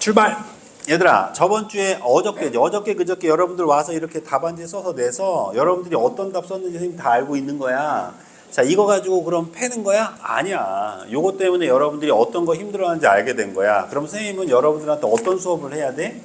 출발! 얘들아, 저번 주에 어저께 그저께 여러분들 와서 이렇게 답안지 써서 내서 여러분들이 어떤 답 썼는지 선생님 다 알고 있는 거야. 자, 이거 가지고 그럼 패는 거야? 아니야. 요거 때문에 여러분들이 어떤 거 힘들어하는지 알게 된 거야. 그럼 선생님은 여러분들한테 어떤 수업을 해야 돼?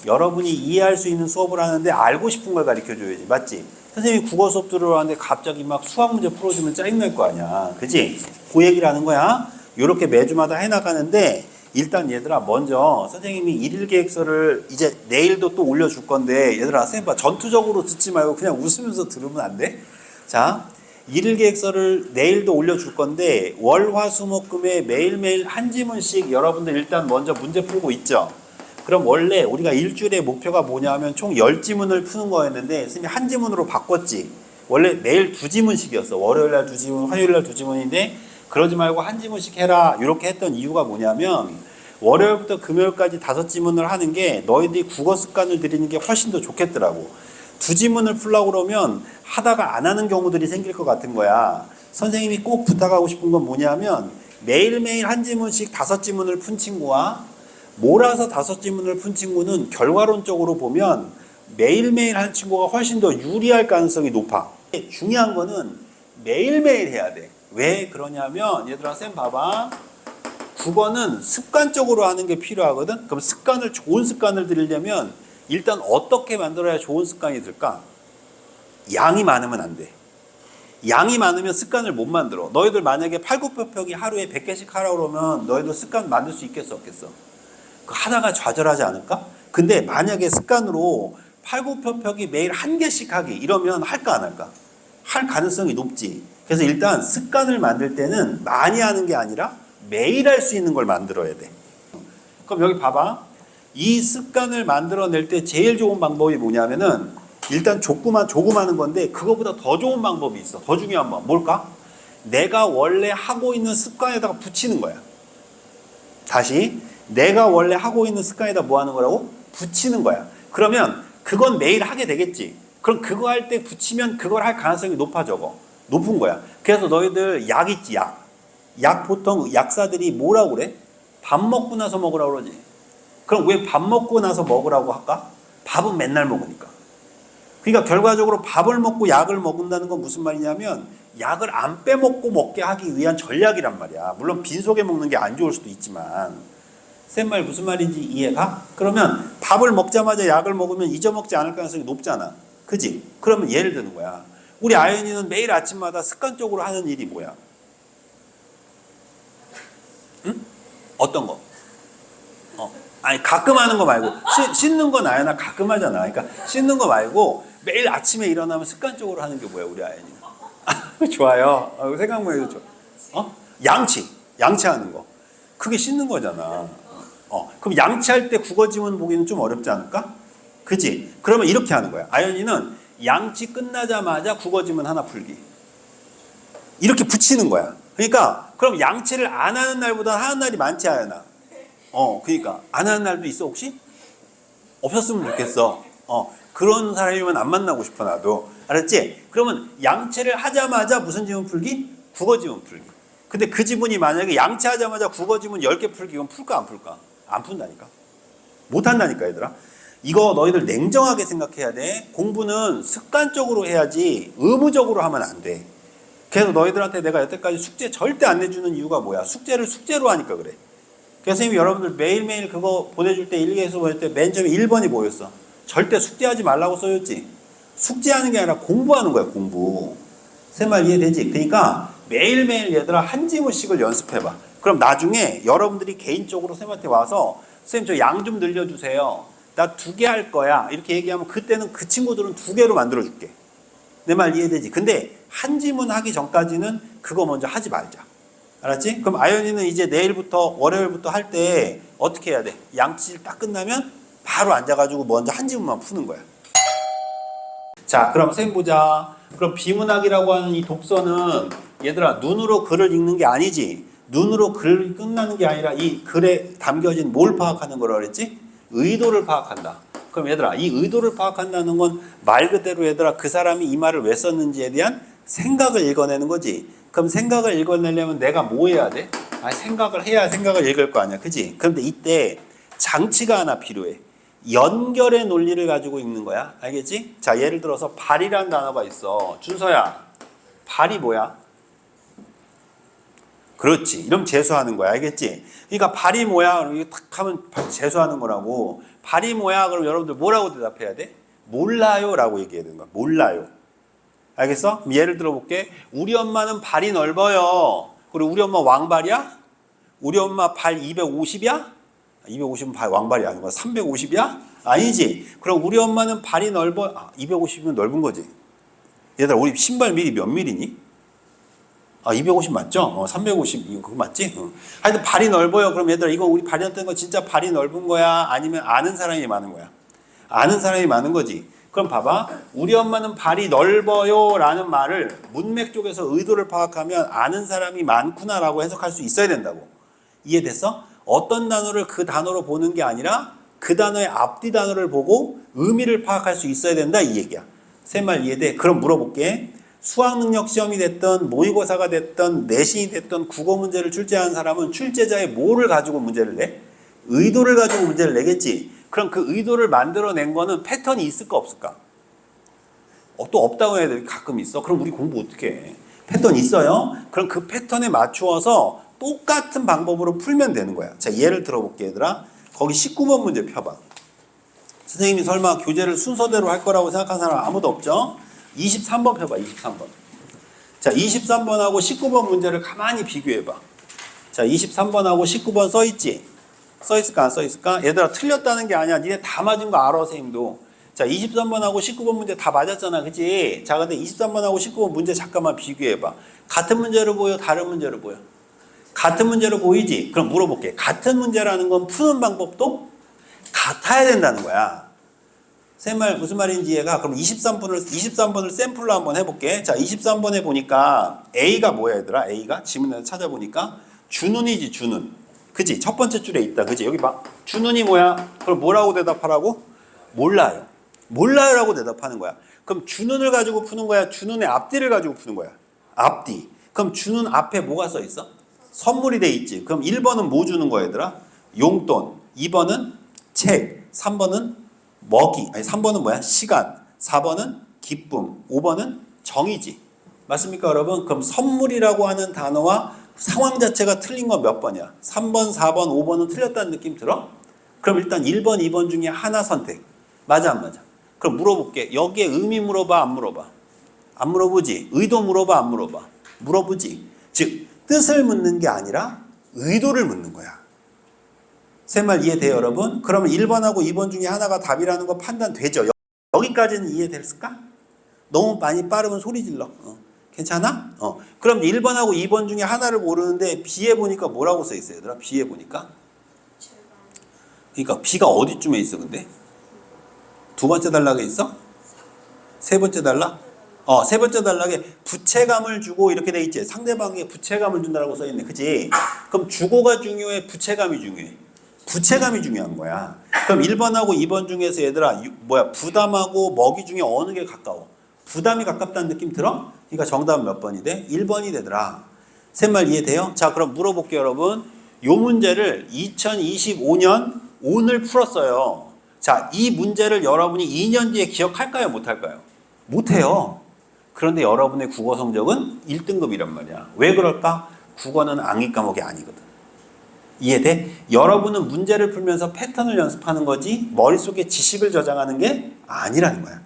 여러분이 이해할 수 있는 수업을 하는데 알고 싶은 걸 가르쳐줘야지. 맞지? 선생님이 국어 수업 들어왔는데 갑자기 막 수학 문제 풀어주면 짜증날 거 아니야. 그치? 그 얘기를 하는 거야. 요렇게 매주마다 해나가는데 일단 얘들아, 먼저 선생님이 일일 계획서를 이제 내일도 또 올려줄 건데, 얘들아 선생님 봐, 전투적으로 듣지 말고 그냥 웃으면서 들으면 안 돼? 자, 일일 계획서를 내일도 올려줄 건데 월, 화, 수, 목, 금에 매일매일 한 지문씩 여러분들 일단 먼저 문제 풀고 있죠. 그럼 원래 우리가 일주일의 목표가 뭐냐면 총 10지문을 푸는 거였는데 선생님이 한 지문으로 바꿨지. 원래 매일 2지문씩이었어. 월요일날 2지문, 화요일날 2지문인데 그러지 말고 한 지문씩 해라 이렇게 했던 이유가 뭐냐면, 월요일부터 금요일까지 5지문을 하는 게 너희들이 국어 습관을 들이는 게 훨씬 더 좋겠더라고. 2지문을 풀려고 그러면 하다가 안 하는 경우들이 생길 것 같은 거야. 선생님이 꼭 부탁하고 싶은 건 뭐냐면, 매일매일 한 지문씩 5지문을 푼 친구와 몰아서 5지문을 푼 친구는 결과론적으로 보면 매일매일 한 친구가 훨씬 더 유리할 가능성이 높아. 중요한 거는 매일매일 해야 돼. 왜 그러냐면, 얘들아 쌤 봐봐, 국어는 습관적으로 하는 게 필요하거든. 그럼 좋은 습관을 들이려면 일단 어떻게 만들어야 좋은 습관이 들까? 양이 많으면 안 돼. 양이 많으면 습관을 못 만들어. 너희들 만약에 팔굽혀펴기 하루에 100개씩 하라고 그러면 너희들 습관 만들 수 있겠어 없겠어? 하다가 좌절하지 않을까? 근데 만약에 습관으로 팔굽혀펴기 매일 1개씩 하기 이러면 할까 안 할까? 할 가능성이 높지. 그래서 일단 습관을 만들 때는 많이 하는 게 아니라 매일 할 수 있는 걸 만들어야 돼. 그럼 여기 봐봐. 이 습관을 만들어낼 때 제일 좋은 방법이 뭐냐면은, 일단 조그마한 건데 그거보다 더 좋은 방법이 있어. 더 중요한 건 뭘까? 내가 원래 하고 있는 습관에다가 붙이는 거야. 다시, 내가 원래 하고 있는 습관에다 뭐 하는 거라고? 붙이는 거야. 그러면 그건 매일 하게 되겠지. 그럼 그거 할 때 붙이면 그걸 할 가능성이 높은 거야. 그래서 너희들 약 있지, 약 보통 약사들이 뭐라고 그래? 밥 먹고 나서 먹으라고 그러지. 그럼 왜 밥 먹고 나서 먹으라고 할까? 밥은 맨날 먹으니까. 그러니까 결과적으로 밥을 먹고 약을 먹는다는 건 무슨 말이냐면, 약을 안 빼먹고 먹게 하기 위한 전략이란 말이야. 물론 빈속에 먹는 게 안 좋을 수도 있지만. 쌤 말 무슨 말인지 이해가? 그러면 밥을 먹자마자 약을 먹으면 잊어먹지 않을 가능성이 높잖아. 그지? 그러면 예를 드는 거야. 우리 아연이는 매일 아침마다 습관적으로 하는 일이 뭐야? 응? 어떤 거? 아니 가끔 하는 거 말고, 씻는 건 아연아 가끔 하잖아. 그러니까 씻는 거 말고 매일 아침에 일어나면 습관적으로 하는 게 뭐야 우리 아연이는? 좋아요. 생각만 해도 좋아. 양치하는 거. 그게 씻는 거잖아. 그럼 양치할 때 국어 지문 보기는 좀 어렵지 않을까? 그지? 그러면 이렇게 하는 거야. 아연이는 양치 끝나자마자 국어 지문 하나 풀기. 이렇게 붙이는 거야. 그러니까 그럼 양치를 안 하는 날보다 하는 날이 많지, 아연아? 그러니까 안 하는 날도 있어 혹시? 없었으면 좋겠어. 그런 사람이면 안 만나고 싶어 나도. 알았지? 그러면 양치를 하자마자 무슨 지문 풀기? 국어 지문 풀기. 근데 그 지문이 만약에 양치하자마자 국어 지문 10개 풀기, 이건 풀까 안 풀까? 안 푼다니까. 못 한다니까 얘들아. 이거 너희들 냉정하게 생각해야 돼. 공부는 습관적으로 해야지 의무적으로 하면 안 돼. 그래서 너희들한테 내가 여태까지 숙제 절대 안 내주는 이유가 뭐야? 숙제를 숙제로 하니까 그래. 그래서 선생님이 여러분들 매일매일 그거 보내줄 때, 일기예서 보낼 때 맨 처음에 1번이 뭐였어? 절대 숙제하지 말라고 써였지. 숙제하는 게 아니라 공부하는 거야, 공부. 새 말 이해되지? 그러니까 매일매일 얘들아 한 지문씩을 연습해봐. 그럼 나중에 여러분들이 개인적으로 쌤한테 와서 쌤 저 양 좀 늘려주세요. 나 2개 할 거야. 이렇게 얘기하면 그때는 그 친구들은 2개로 만들어줄게. 내 말 이해되지? 근데 한 지문 하기 전까지는 그거 먼저 하지 말자. 알았지? 그럼 아연이는 이제 내일부터 월요일부터 할 때 어떻게 해야 돼? 양치를 딱 끝나면 바로 앉아가지고 먼저 한 지문만 푸는 거야. 자, 그럼 쌤 보자. 그럼 비문학이라고 하는 이 독서는 얘들아 눈으로 글을 읽는 게 아니지. 눈으로 글이 끝나는 게 아니라 이 글에 담겨진 뭘 파악하는 거라 그랬지? 의도를 파악한다. 그럼 얘들아 이 의도를 파악한다는 건 말 그대로 얘들아 그 사람이 이 말을 왜 썼는지에 대한 생각을 읽어내는 거지. 그럼 생각을 읽어내려면 내가 뭐 해야 돼? 생각을 해야 생각을 읽을 거 아니야. 그지? 그런데 이때 장치가 하나 필요해. 연결의 논리를 가지고 읽는 거야. 알겠지? 자, 예를 들어서 발이라는 단어가 있어. 준서야, 발이 뭐야? 그렇지. 이러면 재수하는 거야. 알겠지? 그러니까 발이 뭐야? 이렇게 탁 하면 재수하는 거라고. 발이 뭐야? 그럼 여러분들 뭐라고 대답해야 돼? 몰라요 라고 얘기해야 되는 거야. 몰라요. 알겠어? 예를 들어 볼게. 우리 엄마는 발이 넓어요. 그리고 우리 엄마 왕발이야? 우리 엄마 발 250이야? 250은 발 왕발이 아니고 350이야? 아니지. 그럼 우리 엄마는 발이 넓어. 250이면 넓은 거지. 얘들아, 우리 신발 밀이 몇 밀이니? 250 맞죠? 350 이거 그거 맞지? 하여튼 발이 넓어요. 그럼 얘들아, 이거 우리 발이었던 거 진짜 발이 넓은 거야? 아니면 아는 사람이 많은 거야? 아는 사람이 많은 거지. 그럼 봐봐. 우리 엄마는 발이 넓어요 라는 말을 문맥 쪽에서 의도를 파악하면 아는 사람이 많구나 라고 해석할 수 있어야 된다고. 이해됐어? 어떤 단어를 그 단어로 보는 게 아니라 그 단어의 앞뒤 단어를 보고 의미를 파악할 수 있어야 된다 이 얘기야. 세 말 이해돼? 그럼 물어볼게. 수학능력 시험이 됐던 모의고사가 됐던 내신이 됐던 국어 문제를 출제하는 사람은 출제자의 뭐를 가지고 문제를 내? 의도를 가지고 문제를 내겠지. 그럼 그 의도를 만들어낸 거는 패턴이 있을까 없을까? 또 없다고 해야 돼. 가끔 있어. 그럼 우리 공부 어떻게 해? 패턴 있어요? 그럼 그 패턴에 맞추어서 똑같은 방법으로 풀면 되는 거야. 자, 예를 들어볼게 얘들아. 거기 19번 문제 펴봐. 선생님이 설마 교재를 순서대로 할 거라고 생각하는 사람 아무도 없죠? 23번 펴봐. 23번. 자, 23번하고 19번 문제를 가만히 비교해봐. 자, 23번하고 19번 써있지? 써있을까 안 써있을까? 얘들아, 틀렸다는 게 아니야. 니네 다 맞은 거 알아 선생님도. 자, 23번하고 19번 문제 다 맞았잖아. 그치? 자, 근데 23번하고 19번 문제 잠깐만 비교해봐. 같은 문제로 보여? 다른 문제로 보여? 같은 문제로 보이지? 그럼 물어볼게. 같은 문제라는 건 푸는 방법도 같아야 된다는 거야. 쌤말 무슨 말인지 이해가? 그럼 23번을 샘플로 한번 해볼게. 자, 23번에 보니까 A가 뭐야 얘들아? A가 지문에서 찾아보니까 주눈이지 주눈. 그치? 첫 번째 줄에 있다. 그치? 여기 봐. 주눈이 뭐야? 그럼 뭐라고 대답하라고? 몰라요. 몰라요라고 대답하는 거야. 그럼 주눈을 가지고 푸는 거야? 주눈의 앞뒤를 가지고 푸는 거야? 앞뒤. 그럼 주눈 앞에 뭐가 써 있어? 선물이 돼 있지. 그럼 1번은 뭐 주는 거야 얘들아? 용돈. 2번은 책. 3번은 먹이. 아니 3번은 뭐야? 시간. 4번은 기쁨. 5번은 정의지. 맞습니까 여러분? 그럼 선물이라고 하는 단어와 상황 자체가 틀린 건 몇 번이야? 3번, 4번, 5번은 틀렸다는 느낌 들어? 그럼 일단 1번, 2번 중에 하나 선택. 맞아 안 맞아? 그럼 물어볼게. 여기에 의미 물어봐 안 물어봐? 안 물어보지. 의도 물어봐 안 물어봐? 물어보지. 즉 뜻을 묻는 게 아니라 의도를 묻는 거야. 세 말 이해돼요 여러분? 그러면 1번하고 2번 중에 하나가 답이라는 거 판단되죠? 여기까지는 이해됐을까? 너무 많이 빠르면 소리 질러. 괜찮아? 그럼 1번하고 2번 중에 하나를 모르는데 B에 보니까 뭐라고 써 있어요 얘들아? B에 보니까? 그러니까 B가 어디쯤에 있어 근데? 두 번째 단락에 있어? 세 번째 단락? 세 번째 단락에 부채감을 주고 이렇게 돼 있지. 상대방에 부채감을 준다고 써 있네. 그치? 그럼 주고가 중요해? 부채감이 중요해? 부채감이 중요한 거야. 그럼 1번하고 2번 중에서 얘들아 부담하고 먹이 중에 어느 게 가까워? 부담이 가깝다는 느낌 들어? 그러니까 정답은 몇 번이 돼? 1번이 되더라. 셋말 이해돼요? 자, 그럼 물어볼게요 여러분. 요 문제를 2025년 오늘 풀었어요. 자, 이 문제를 여러분이 2년 뒤에 기억할까요? 못할까요? 못해요. 그런데 여러분의 국어 성적은 1등급이란 말이야. 왜 그럴까? 국어는 암기 과목이 아니거든. 이해돼? 여러분은 문제를 풀면서 패턴을 연습하는 거지 머릿속에 지식을 저장하는 게 아니라는 거야.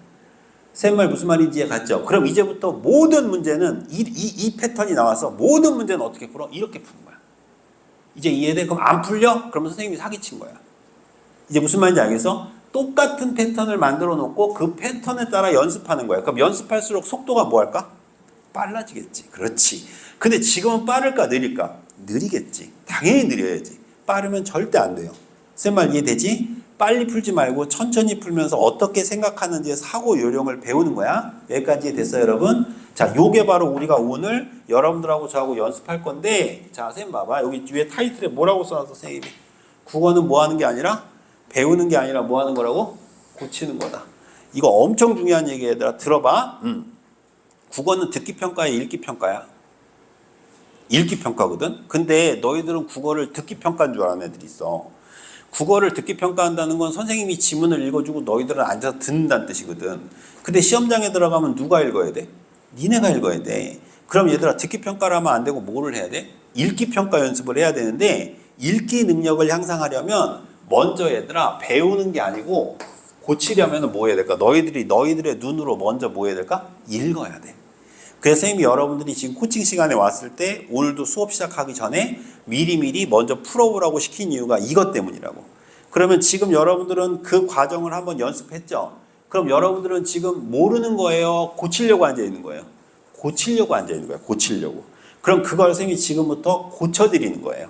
쌤말 무슨 말인지 이해 갔죠? 그럼 이제부터 모든 문제는 이 패턴이 나와서 모든 문제는 어떻게 풀어? 이렇게 푸는 거야. 이제 이해돼? 그럼 안 풀려? 그러면 선생님이 사기친 거야. 이제 무슨 말인지 알겠어? 똑같은 패턴을 만들어 놓고 그 패턴에 따라 연습하는 거야. 그럼 연습할수록 속도가 뭐 할까? 빨라지겠지. 그렇지. 근데 지금은 빠를까 느릴까? 느리겠지. 당연히 느려야지. 빠르면 절대 안 돼요. 쌤 말 이해되지? 빨리 풀지 말고 천천히 풀면서 어떻게 생각하는지의 사고 요령을 배우는 거야. 여기까지 됐어요 여러분? 자, 요게 바로 우리가 오늘 여러분들하고 저하고 연습할 건데, 자, 선생님 봐봐. 여기 뒤에 타이틀에 뭐라고 써놨어 선생님이? 국어는 뭐 하는 게 아니라 배우는 게 아니라 뭐 하는 거라고? 고치는 거다. 이거 엄청 중요한 얘기 얘들아. 들어봐. 국어는 듣기 평가야 읽기 평가야? 읽기 평가거든. 근데 너희들은 국어를 듣기 평가인 줄 아는 애들이 있어. 국어를 듣기 평가한다는 건 선생님이 지문을 읽어주고 너희들은 앉아서 듣는다는 뜻이거든. 근데 시험장에 들어가면 누가 읽어야 돼? 니네가 읽어야 돼. 그럼 얘들아 듣기 평가를 하면 안 되고 뭐를 해야 돼? 읽기 평가 연습을 해야 되는데 읽기 능력을 향상하려면 먼저 얘들아 배우는 게 아니고 고치려면 뭐 해야 될까? 너희들의 눈으로 먼저 뭐 해야 될까? 읽어야 돼. 그래서 선생님이 여러분들이 지금 코칭 시간에 왔을 때 오늘도 수업 시작하기 전에 미리미리 먼저 풀어보라고 시킨 이유가 이것 때문이라고. 그러면 지금 여러분들은 그 과정을 한번 연습했죠? 그럼 여러분들은 지금 모르는 거예요? 고치려고 앉아있는 거예요? 고치려고 앉아있는 거예요. 고치려고. 그럼 그걸 선생님이 지금부터 고쳐드리는 거예요.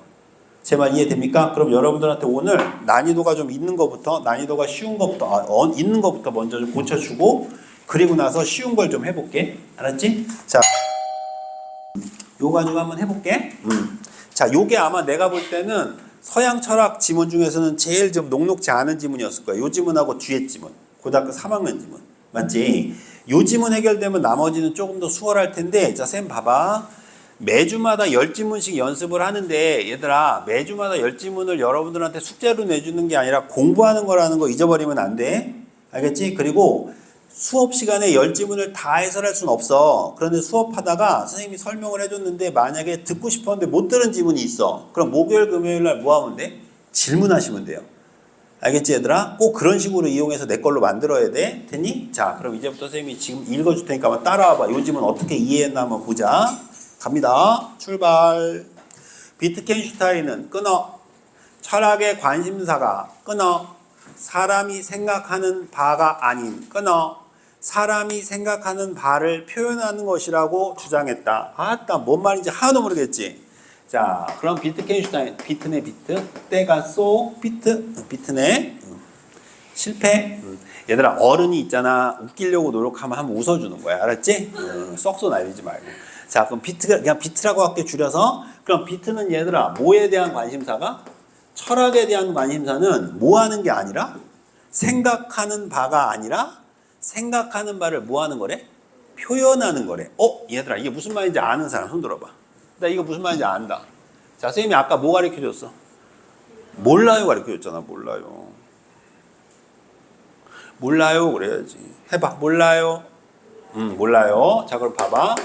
제 말 이해됩니까? 그럼 여러분들한테 오늘 난이도가 좀 있는 것부터, 난이도가 쉬운 것부터, 있는 것부터 먼저 좀 고쳐주고, 그리고 나서 쉬운 걸 좀 해볼게. 알았지? 자, 요거 가지고 한번 해볼게. 자, 요게 아마 내가 볼 때는 서양 철학 지문 중에서는 제일 좀 녹록지 않은 지문이었을 거야. 요 지문하고 뒤에 지문. 고등학교 3학년 지문. 맞지? 요 지문 해결되면 나머지는 조금 더 수월할 텐데, 자, 쌤 봐봐. 매주마다 10지문씩 연습을 하는데 얘들아 매주마다 10지문을 여러분들한테 숙제로 내주는 게 아니라 공부하는 거라는 거 잊어버리면 안 돼. 알겠지? 그리고 수업 시간에 10지문을 다 해설할 수는 없어. 그런데 수업하다가 선생님이 설명을 해줬는데 만약에 듣고 싶었는데 못 들은 지문이 있어. 그럼 목요일 금요일 날 뭐 하면 돼? 질문하시면 돼요. 알겠지 얘들아? 꼭 그런 식으로 이용해서 내 걸로 만들어야 돼. 됐니? 자 그럼 이제부터 선생님이 지금 읽어줄 테니까 한번 따라와봐. 요 지문 어떻게 이해했나 한번 보자. 갑니다. 출발. 비트겐슈타인은 끊어. 철학의 관심사가 끊어. 사람이 생각하는 바가 아닌 끊어. 사람이 생각하는 바를 표현하는 것이라고 주장했다. 아따 뭔 말인지 하나도 모르겠지. 자 그럼 비트겐슈타인 비트네 비트 때가 쏘 비트네 실패. 얘들아 어른이 있잖아. 웃기려고 노력하면 한번 웃어주는 거야. 알았지? 썩소 날리지 말고. 자, 그럼 비트가 그냥 비트라고 할게 줄여서. 그럼 비트는 얘들아 뭐에 대한 관심사가? 철학에 대한 관심사는 뭐 하는 게 아니라 생각하는 바가 아니라 생각하는 바를 뭐 하는 거래? 표현하는 거래. 얘들아 이게 무슨 말인지 아는 사람 손 들어봐. 나 이거 무슨 말인지 안다. 자, 선생님이 아까 뭐 가르쳐 줬어? 몰라요 가르쳐 줬잖아. 몰라요. 몰라요 그래야지. 해봐. 몰라요. 몰라요. 자, 그럼 봐봐.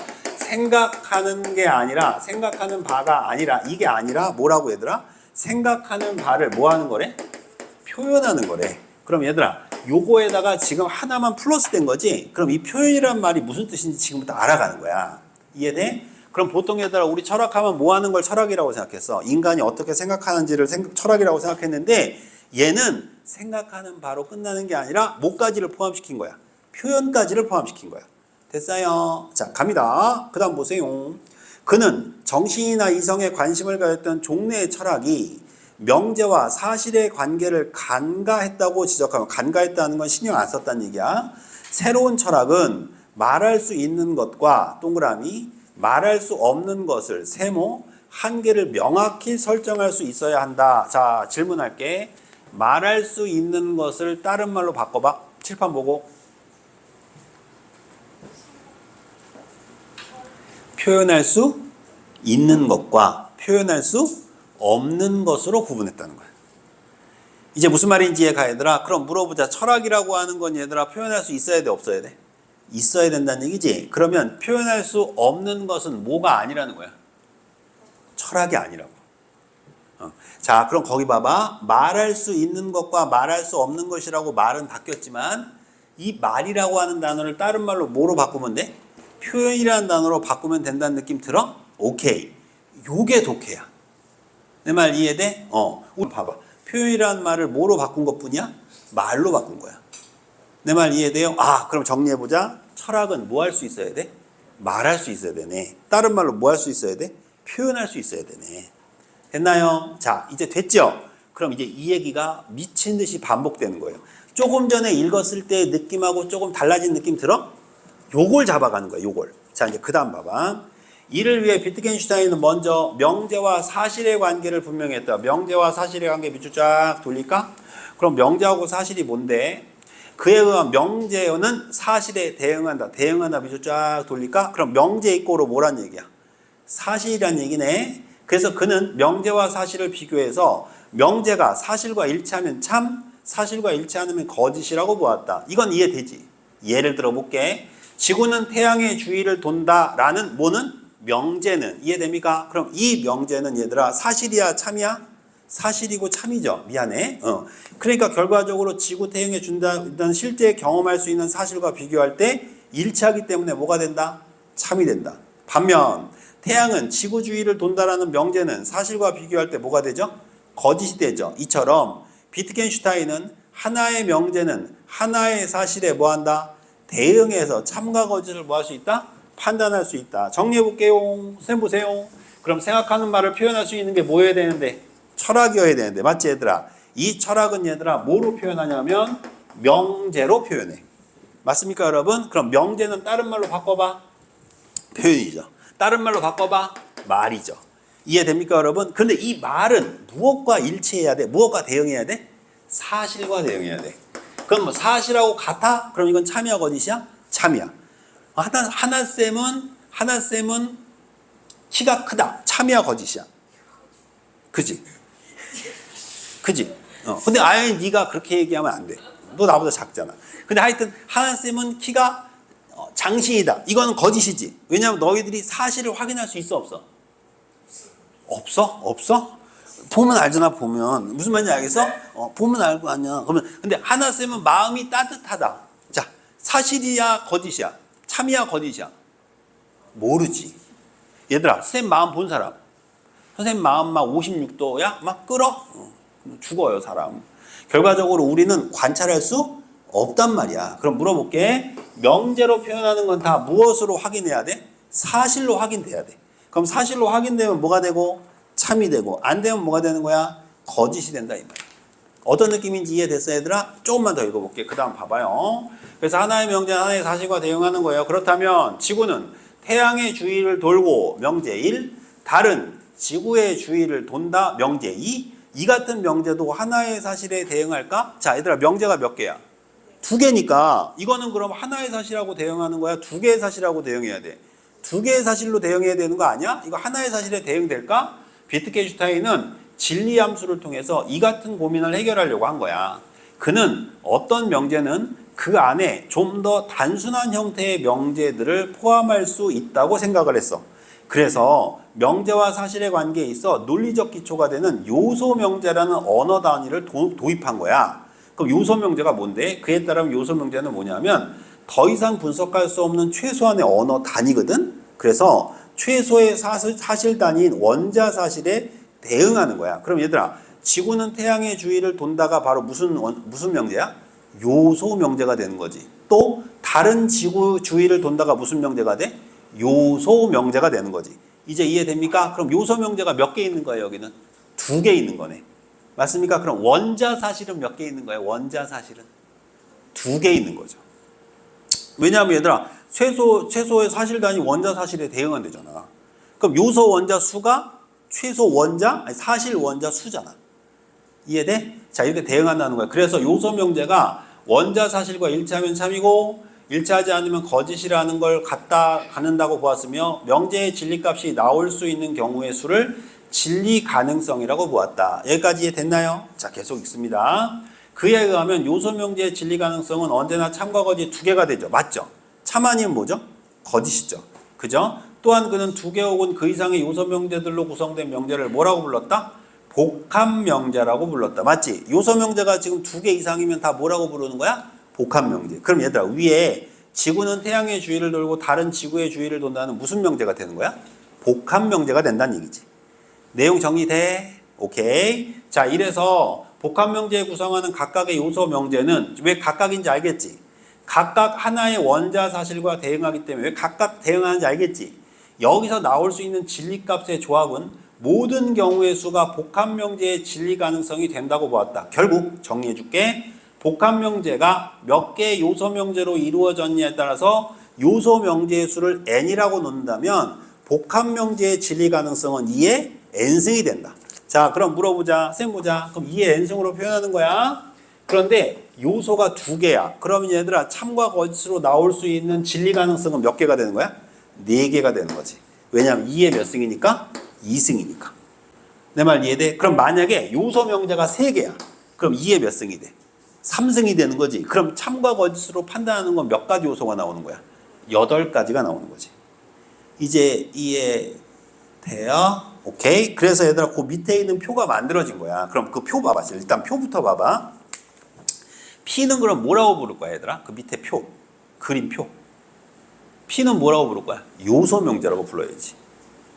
생각하는 게 아니라 생각하는 바가 아니라 이게 아니라 뭐라고 얘들아? 생각하는 바를 뭐 하는 거래? 표현하는 거래. 그럼 얘들아 요거에다가 지금 하나만 플러스 된 거지? 그럼 이 표현이란 말이 무슨 뜻인지 지금부터 알아가는 거야. 이해돼? 그럼 보통 얘들아 우리 철학하면 뭐 하는 걸 철학이라고 생각했어? 인간이 어떻게 생각하는지를 철학이라고 생각했는데 얘는 생각하는 바로 끝나는 게 아니라 뭐까지를 포함시킨 거야? 표현까지를 포함시킨 거야. 됐어요. 자, 갑니다. 그 다음 보세요. 그는 정신이나 이성에 관심을 가졌던 종래의 철학이 명제와 사실의 관계를 간과했다고 지적하면, 간과했다는 건 신경 안 썼다는 얘기야. 새로운 철학은 말할 수 있는 것과 동그라미, 말할 수 없는 것을 세모, 한계를 명확히 설정할 수 있어야 한다. 자, 질문할게. 말할 수 있는 것을 다른 말로 바꿔봐. 칠판 보고. 표현할 수 있는 것과 표현할 수 없는 것으로 구분했다는 거야. 이제 무슨 말인지 이해가 얘들아? 그럼 물어보자. 철학이라고 하는 건 얘들아 표현할 수 있어야 돼? 없어야 돼? 있어야 된다는 얘기지. 그러면 표현할 수 없는 것은 뭐가 아니라는 거야? 철학이 아니라고. 자, 그럼 거기 봐봐. 말할 수 있는 것과 말할 수 없는 것이라고 말은 바뀌었지만 이 말이라고 하는 단어를 다른 말로 뭐로 바꾸면 돼? 표현이라는 단어로 바꾸면 된다는 느낌 들어? 오케이. 요게 독해야. 내 말 이해돼? 우리 봐봐. 표현이라는 말을 뭐로 바꾼 것 뿐이야? 말로 바꾼 거야. 내 말 이해돼요? 그럼 정리해보자. 철학은 뭐 할 수 있어야 돼? 말할 수 있어야 되네. 다른 말로 뭐 할 수 있어야 돼? 표현할 수 있어야 되네. 됐나요? 자, 이제 됐죠? 그럼 이제 이 얘기가 미친 듯이 반복되는 거예요. 조금 전에 읽었을 때 느낌하고 조금 달라진 느낌 들어? 요걸 잡아가는 거야, 요걸. 자, 이제 그 다음 봐봐. 이를 위해 비트겐슈타인은 먼저 명제와 사실의 관계를 분명히 했다. 명제와 사실의 관계 밑줄 쫙 돌릴까? 그럼 명제하고 사실이 뭔데? 그에 의한 명제는 사실에 대응한다. 대응한다 밑줄 쫙 돌릴까? 그럼 명제 이꼬로 뭐란 얘기야? 사실이란 얘기네. 그래서 그는 명제와 사실을 비교해서 명제가 사실과 일치하면 참, 사실과 일치 않으면 거짓이라고 보았다. 이건 이해되지? 예를 들어 볼게. 지구는 태양의 주위를 돈다라는 뭐는? 명제는 이해됩니까? 그럼 이 명제는 얘들아 사실이야 참이야? 사실이고 참이죠. 미안해. 그러니까 결과적으로 지구 태양에 준다는 실제 경험할 수 있는 사실과 비교할 때 일치하기 때문에 뭐가 된다? 참이 된다. 반면 태양은 지구 주위를 돈다라는 명제는 사실과 비교할 때 뭐가 되죠? 거짓이 되죠. 이처럼 비트겐슈타인은 하나의 명제는 하나의 사실에 뭐한다? 대응해서 참과 거짓을 뭐 할 수 있다? 판단할 수 있다. 정리해 볼게요. 선생님 보세요. 그럼 생각하는 말을 표현할 수 있는 게 뭐여야 되는데? 철학이어야 되는데. 맞지 얘들아? 이 철학은 얘들아 뭐로 표현하냐면 명제로 표현해. 맞습니까 여러분? 그럼 명제는 다른 말로 바꿔봐. 표현이죠. 다른 말로 바꿔봐. 말이죠. 이해됩니까 여러분? 그런데 이 말은 무엇과 일치해야 돼? 무엇과 대응해야 돼? 사실과 대응해야 돼. 그럼 뭐 사실하고 같아? 그럼 이건 참이야 거짓이야? 참이야. 하나쌤은 키가 크다. 참이야 거짓이야? 그지? 근데 아예 네가 그렇게 얘기하면 안 돼. 너 나보다 작잖아. 근데 하여튼 하나쌤은 키가 장신이다. 이거는 거짓이지. 왜냐하면 너희들이 사실을 확인할 수 있어 없어? 없어? 보면 알잖아. 보면 무슨 말인지 알겠어? 보면 알고 아냐. 그러면 근데 하나쌤은 마음이 따뜻하다. 자, 사실이야 거짓이야? 참이야 거짓이야? 모르지. 얘들아, 쌤 마음 본 사람. 선생님 마음 막 56도야? 막 끓어? 죽어요 사람. 결과적으로 우리는 관찰할 수 없단 말이야. 그럼 물어볼게. 명제로 표현하는 건 다 무엇으로 확인해야 돼? 사실로 확인돼야 돼. 그럼 사실로 확인되면 뭐가 되고? 참이 되고. 안 되면 뭐가 되는 거야? 거짓이 된다 이 말이야. 어떤 느낌인지 이해됐어 얘들아? 조금만 더 읽어볼게. 그 다음 봐봐요. 그래서 하나의 명제는 하나의 사실과 대응하는 거예요. 그렇다면 지구는 태양의 주위를 돌고 명제 1, 달은 지구의 주위를 돈다 명제 2. 이 같은 명제도 하나의 사실에 대응할까? 자 얘들아 명제가 몇 개야? 2개니까 이거는 그럼 하나의 사실하고 대응하는 거야? 2개의 사실하고 대응해야 돼? 2개의 사실로 대응해야 되는 거 아니야? 이거 하나의 사실에 대응될까? 비트겐슈타인은 진리함수를 통해서 이 같은 고민을 해결하려고 한 거야. 그는 어떤 명제는 그 안에 좀 더 단순한 형태의 명제들을 포함할 수 있다고 생각을 했어. 그래서 명제와 사실의 관계에 있어 논리적 기초가 되는 요소 명제라는 언어 단위를 도입한 거야. 그럼 요소 명제가 뭔데? 그에 따르면 요소 명제는 뭐냐면 더 이상 분석할 수 없는 최소한의 언어 단위거든. 그래서 최소의 사실 단위인 원자 사실에 대응하는 거야. 그럼 얘들아, 지구는 태양의 주위를 돈다가 바로 무슨 명제야? 요소 명제가 되는 거지. 또 다른 지구 주위를 돈다가 무슨 명제가 돼? 요소 명제가 되는 거지. 이제 이해됩니까? 그럼 요소 명제가 몇 개 있는 거예요? 여기는 2개 있는 거네. 맞습니까? 그럼 원자 사실은 몇 개 있는 거예요? 원자 사실은 2개 있는 거죠. 왜냐하면 얘들아 최소의 사실 단위 원자 사실에 대응한대잖아. 그럼 요소 원자 수가 최소 원자 아니 사실 원자 수잖아. 이해돼? 자 이렇게 대응한다는 거야. 그래서 요소 명제가 원자 사실과 일치하면 참이고 일치하지 않으면 거짓이라는 걸 갖는다고 보았으며 명제의 진리값이 나올 수 있는 경우의 수를 진리 가능성이라고 보았다. 여기까지 이해됐나요? 자 계속 읽습니다. 그에 의하면 요소 명제의 진리 가능성은 언제나 참과 거짓 2개가 되죠. 맞죠? 참 아니면 뭐죠? 거짓이죠. 그죠? 또한 그는 2개 혹은 그 이상의 요소 명제들로 구성된 명제를 뭐라고 불렀다? 복합 명제라고 불렀다. 맞지? 요소 명제가 지금 2개 이상이면 다 뭐라고 부르는 거야? 복합 명제. 그럼 얘들아 위에 지구는 태양의 주위를 돌고 다른 지구의 주위를 돈다는 무슨 명제가 되는 거야? 복합 명제가 된다는 얘기지. 내용 정리돼? 오케이. 자 이래서 복합 명제에 구성하는 각각의 요소 명제는 왜 각각인지 알겠지? 각각 하나의 원자 사실과 대응하기 때문에 왜 각각 대응하는지 알겠지? 여기서 나올 수 있는 진리값의 조합은 모든 경우의 수가 복합 명제의 진리 가능성이 된다고 보았다. 결국 정리해 줄게. 복합 명제가 몇 개의 요소 명제로 이루어졌냐에 따라서 요소 명제의 수를 n이라고 놓는다면 복합 명제의 진리 가능성은 2의 n승이 된다. 자 그럼 물어보자. 쌤 보자. 그럼 2의 n승으로 표현하는 거야. 그런데 요소가 2개야. 그러면 얘들아 참과 거짓으로 나올 수 있는 진리 가능성은 몇 개가 되는 거야? 4개가 되는 거지. 왜냐하면 2의 몇 승이니까? 2승이니까. 내 말 이해돼? 그럼 만약에 요소 명제가 3개야. 그럼 2에 몇 승이 돼? 3승이 되는 거지. 그럼 참과 거짓으로 판단하는 건 몇 가지 요소가 나오는 거야? 8가지가 나오는 거지. 이제 이해돼요? 오케이? 그래서 얘들아 그 밑에 있는 표가 만들어진 거야. 그럼 그 표 봐봐. 일단 표부터 봐봐. P는 그럼 뭐라고 부를 거야 얘들아? 그 밑에 표. 그림표. P는 뭐라고 부를 거야? 요소 명제라고 불러야지.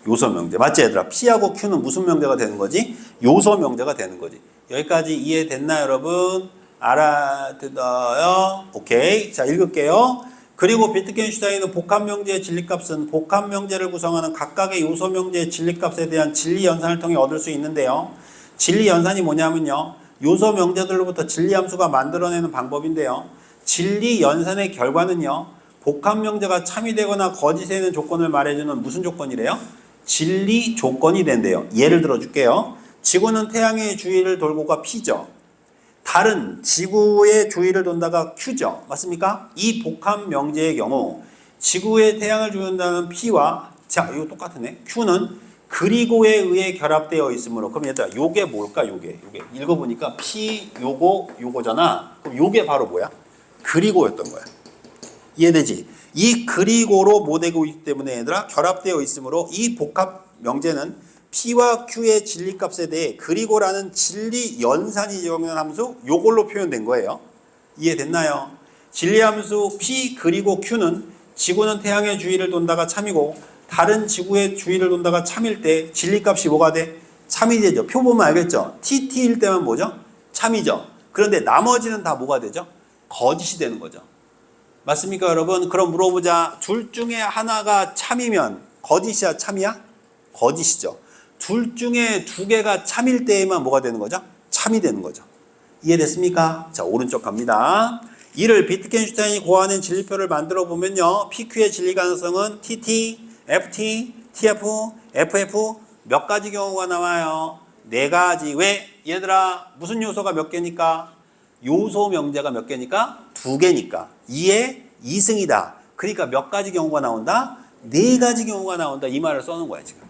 요소 명제. 맞지 얘들아? P하고 Q는 무슨 명제가 되는 거지? 요소 명제가 되는 거지. 여기까지 이해됐나 여러분? 알아듣어요? 오케이. 자 읽을게요. 그리고 비트겐슈타인은 복합명제의 진리값은 복합명제를 구성하는 각각의 요소 명제의 진리값에 대한 진리연산을 통해 얻을 수 있는데요. 진리연산이 뭐냐면요. 요소 명제들로부터 진리함수가 만들어내는 방법인데요. 진리연산의 결과는요. 복합명제가 참이되거나 거짓되는 조건을 말해주는 무슨 조건이래요? 진리 조건이 된대요. 예를 들어줄게요. 지구는 태양의 주위를 돌고가 P죠. 달은 지구의 주위를 돈다가 Q죠. 맞습니까? 이 복합 명제의 경우 지구의 태양을 주는다는 P와 자 이거 똑같으네. Q는 그리고에 의해 결합되어 있으므로 그럼 얘들아 요게 뭘까? 요게 읽어보니까 P 요거잖아. 그럼 요게 바로 뭐야? 그리고였던 거야. 이해되지? 이 그리고로 모되고 있기 때문에 얘들아 결합되어 있으므로 이 복합 명제는 P와 Q의 진리값에 대해 그리고라는 진리 연산이 적용한 함수 요걸로 표현된 거예요. 이해됐나요? 진리함수 P 그리고 Q는 지구는 태양의 주위를 돈다가 참이고 다른 지구의 주위를 돈다가 참일 때 진리값이 뭐가 돼? 참이 되죠. 표 보면 알겠죠? TT일 때만 뭐죠? 참이죠. 그런데 나머지는 다 뭐가 되죠? 거짓이 되는 거죠. 맞습니까 여러분? 그럼 물어보자. 둘 중에 하나가 참이면 거짓이야 참이야? 거짓이죠. 둘 중에 2개가 참일 때에만 뭐가 되는 거죠? 참이 되는 거죠. 이해됐습니까? 자 오른쪽 갑니다. 이를 비트겐슈타인이 고안한 진리표를 만들어 보면요. PQ의 진리 가능성은 TT, FT, TF, FF 몇 가지 경우가 나와요? 4가지. 왜? 얘들아 무슨 요소가 몇 개니까? 요소 명제가 몇 개니까? 2개니까. 2에 2승이다. 그러니까 몇 가지 경우가 나온다? 4가지 경우가 나온다. 이 말을 써는 거야 지금.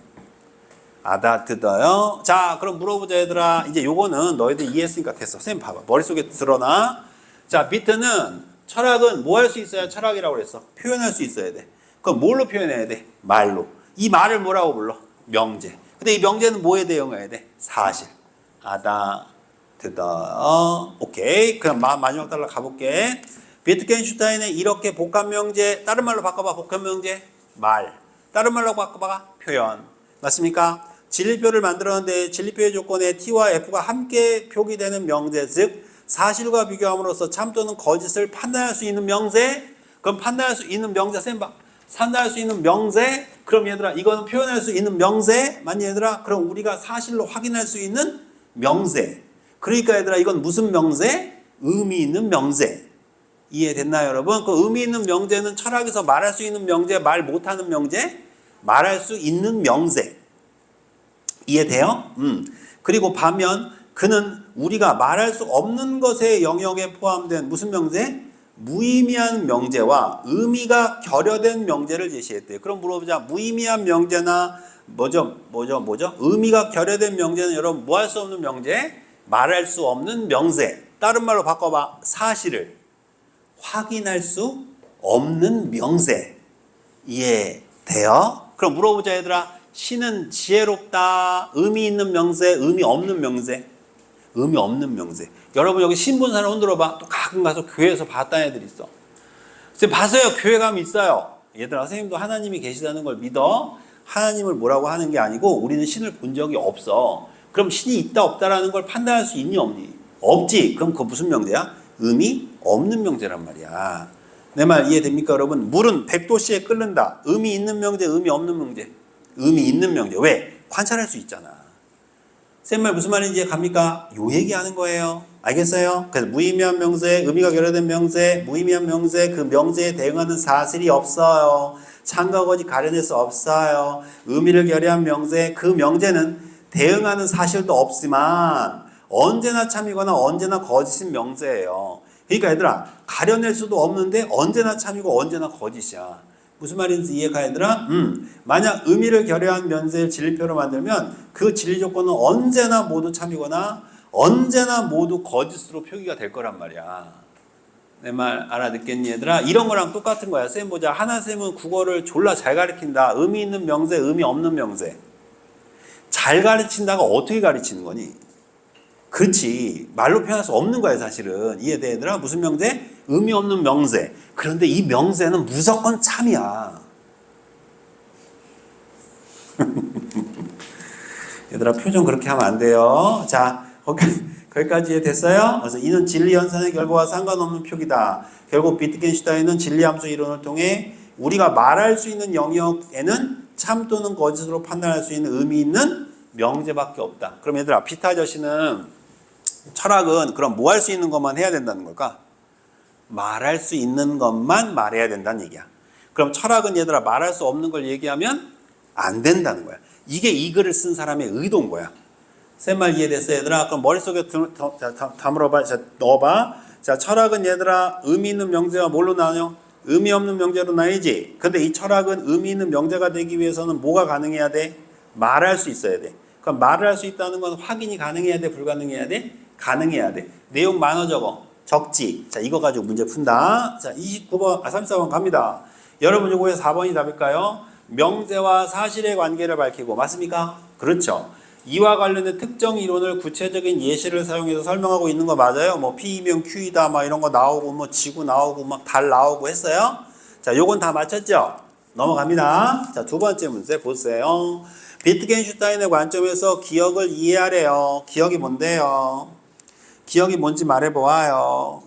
알아듣어요? 자 그럼 물어보자 얘들아. 이제 요거는 너희들 이해했으니까 됐어. 선생님 봐봐. 머릿속에 드러나. 자 비트는 철학은 뭐 할 수 있어야 철학이라고 그랬어? 표현할 수 있어야 돼. 그럼 뭘로 표현해야 돼? 말로. 이 말을 뭐라고 불러? 명제. 근데 이 명제는 뭐에 대응해야 돼? 사실. 알아듣어요? 오케이. 그럼 마지막 달러 가볼게. 비트겐슈타인은 이렇게 복합명제 다른 말로 바꿔봐. 복합명제 말. 다른 말로 바꿔봐. 표현. 맞습니까? 진리표를 만들었는데 진리표의 조건에 T와 F가 함께 표기되는 명제, 즉 사실과 비교함으로써 참 또는 거짓을 판단할 수 있는 명제. 그럼 판단할 수 있는 명제, 판단할 수 있는 명제. 그럼 얘들아 이거는 표현할 수 있는 명제. 맞니 얘들아? 그럼 우리가 사실로 확인할 수 있는 명제. 그러니까 얘들아 이건 무슨 명제? 의미 있는 명제. 이해됐나요 여러분? 그 의미 있는 명제는 철학에서 말할 수 있는 명제, 말 못하는 명제, 말할 수 있는 명제. 이해돼요? 그리고 반면 그는 우리가 말할 수 없는 것의 영역에 포함된 무슨 명제? 무의미한 명제와 의미가 결여된 명제를 제시했대요. 그럼 물어보자. 무의미한 명제나 뭐죠? 의미가 결여된 명제는 여러분 뭐 할 수 없는 명제? 말할 수 없는 명제. 다른 말로 바꿔봐. 사실을 확인할 수 없는 명제. 이해돼요? 그럼 물어보자 얘들아. 신은 지혜롭다. 의미 있는 명제, 의미 없는 명제. 의미 없는 명제. 여러분 여기 신 본 사람 흔들어봐. 또 가끔 가서 교회에서 봤다는 애들 있어. 선생님 봤어요. 교회 가면 있어요. 얘들아 선생님도 하나님이 계시다는 걸 믿어. 하나님을 뭐라고 하는 게 아니고 우리는 신을 본 적이 없어. 그럼 신이 있다 없다라는 걸 판단할 수 있니 없니? 없지. 그럼 그거 무슨 명제야? 의미 없는 명제란 말이야. 내 말 이해됩니까 여러분? 물은 100도씨에 끓는다. 의미 있는 명제, 의미 없는 명제. 의미 있는 명제. 왜? 관찰할 수 있잖아. 쌤 말 무슨 말인지 갑니까? 요 얘기하는 거예요. 알겠어요? 그래서 무의미한 명제, 의미가 결여된 명제, 무의미한 명제, 그 명제에 대응하는 사실이 없어요. 참과 거짓 가려낼 수 없어요. 의미를 결여한 명제, 그 명제는 대응하는 사실도 없지만 언제나 참이거나 언제나 거짓인 명제예요. 그러니까 얘들아 가려낼 수도 없는데 언제나 참이고 언제나 거짓이야. 무슨 말인지 이해가 얘들아? 만약 의미를 결여한 면세를 진리표로 만들면 그 진리 조건은 언제나 모두 참이거나 언제나 모두 거짓으로 표기가 될 거란 말이야. 내 말 알아듣겠니 얘들아? 이런 거랑 똑같은 거야. 쌤 보자. 하나쌤은 국어를 졸라 잘 가르친다. 의미 있는 명세, 의미 없는 명세. 잘 가르친다가 어떻게 가르치는 거니? 그렇지. 말로 표현할 수 없는 거야 사실은. 이해돼 얘들아? 무슨 명세? 의미 없는 명세. 그런데 이 명세는 무조건 참이야. 얘들아 표정 그렇게 하면 안 돼요. 자 거기까지 됐어요? 그래서 이는 진리 연산의 결과와 상관없는 표기다. 결국 비트겐슈타인은 진리 함수 이론을 통해 우리가 말할 수 있는 영역에는 참 또는 거짓으로 판단할 수 있는 의미 있는 명제밖에 없다. 그럼 얘들아 피타 아저씨는 철학은 그럼 뭐 할 수 있는 것만 해야 된다는 걸까? 말할 수 있는 것만 말해야 된다는 얘기야. 그럼 철학은 얘들아 말할 수 없는 걸 얘기하면 안 된다는 거야. 이게 이 글을 쓴 사람의 의도인 거야. 쌤 말 이해됐어 얘들아? 그럼 머릿속에 다물어봐. 자, 넣어봐. 자, 철학은 얘들아 의미 있는 명제가 뭘로 나뉘어? 의미 없는 명제로 나뉘지. 근데 이 철학은 의미 있는 명제가 되기 위해서는 뭐가 가능해야 돼? 말할 수 있어야 돼. 그럼 말을 할 수 있다는 건 확인이 가능해야 돼? 불가능해야 돼? 가능해야 돼. 내용 많아 적어? 적지. 자, 이거 가지고 문제 푼다. 자, 34번 갑니다. 여러분 요거에 4번이 답일까요? 명제와 사실의 관계를 밝히고. 맞습니까? 그렇죠. 이와 관련된 특정 이론을 구체적인 예시를 사용해서 설명하고 있는 거 맞아요? 뭐 P이면 Q이다 막 이런 거 나오고 뭐 지구 나오고 막 달 나오고 했어요? 자, 요건 다 맞췄죠? 넘어갑니다. 자, 두 번째 문제 보세요. 비트겐슈타인의 관점에서 기억을 이해하래요. 기억이 뭔데요? 기억이 뭔지 말해보아요.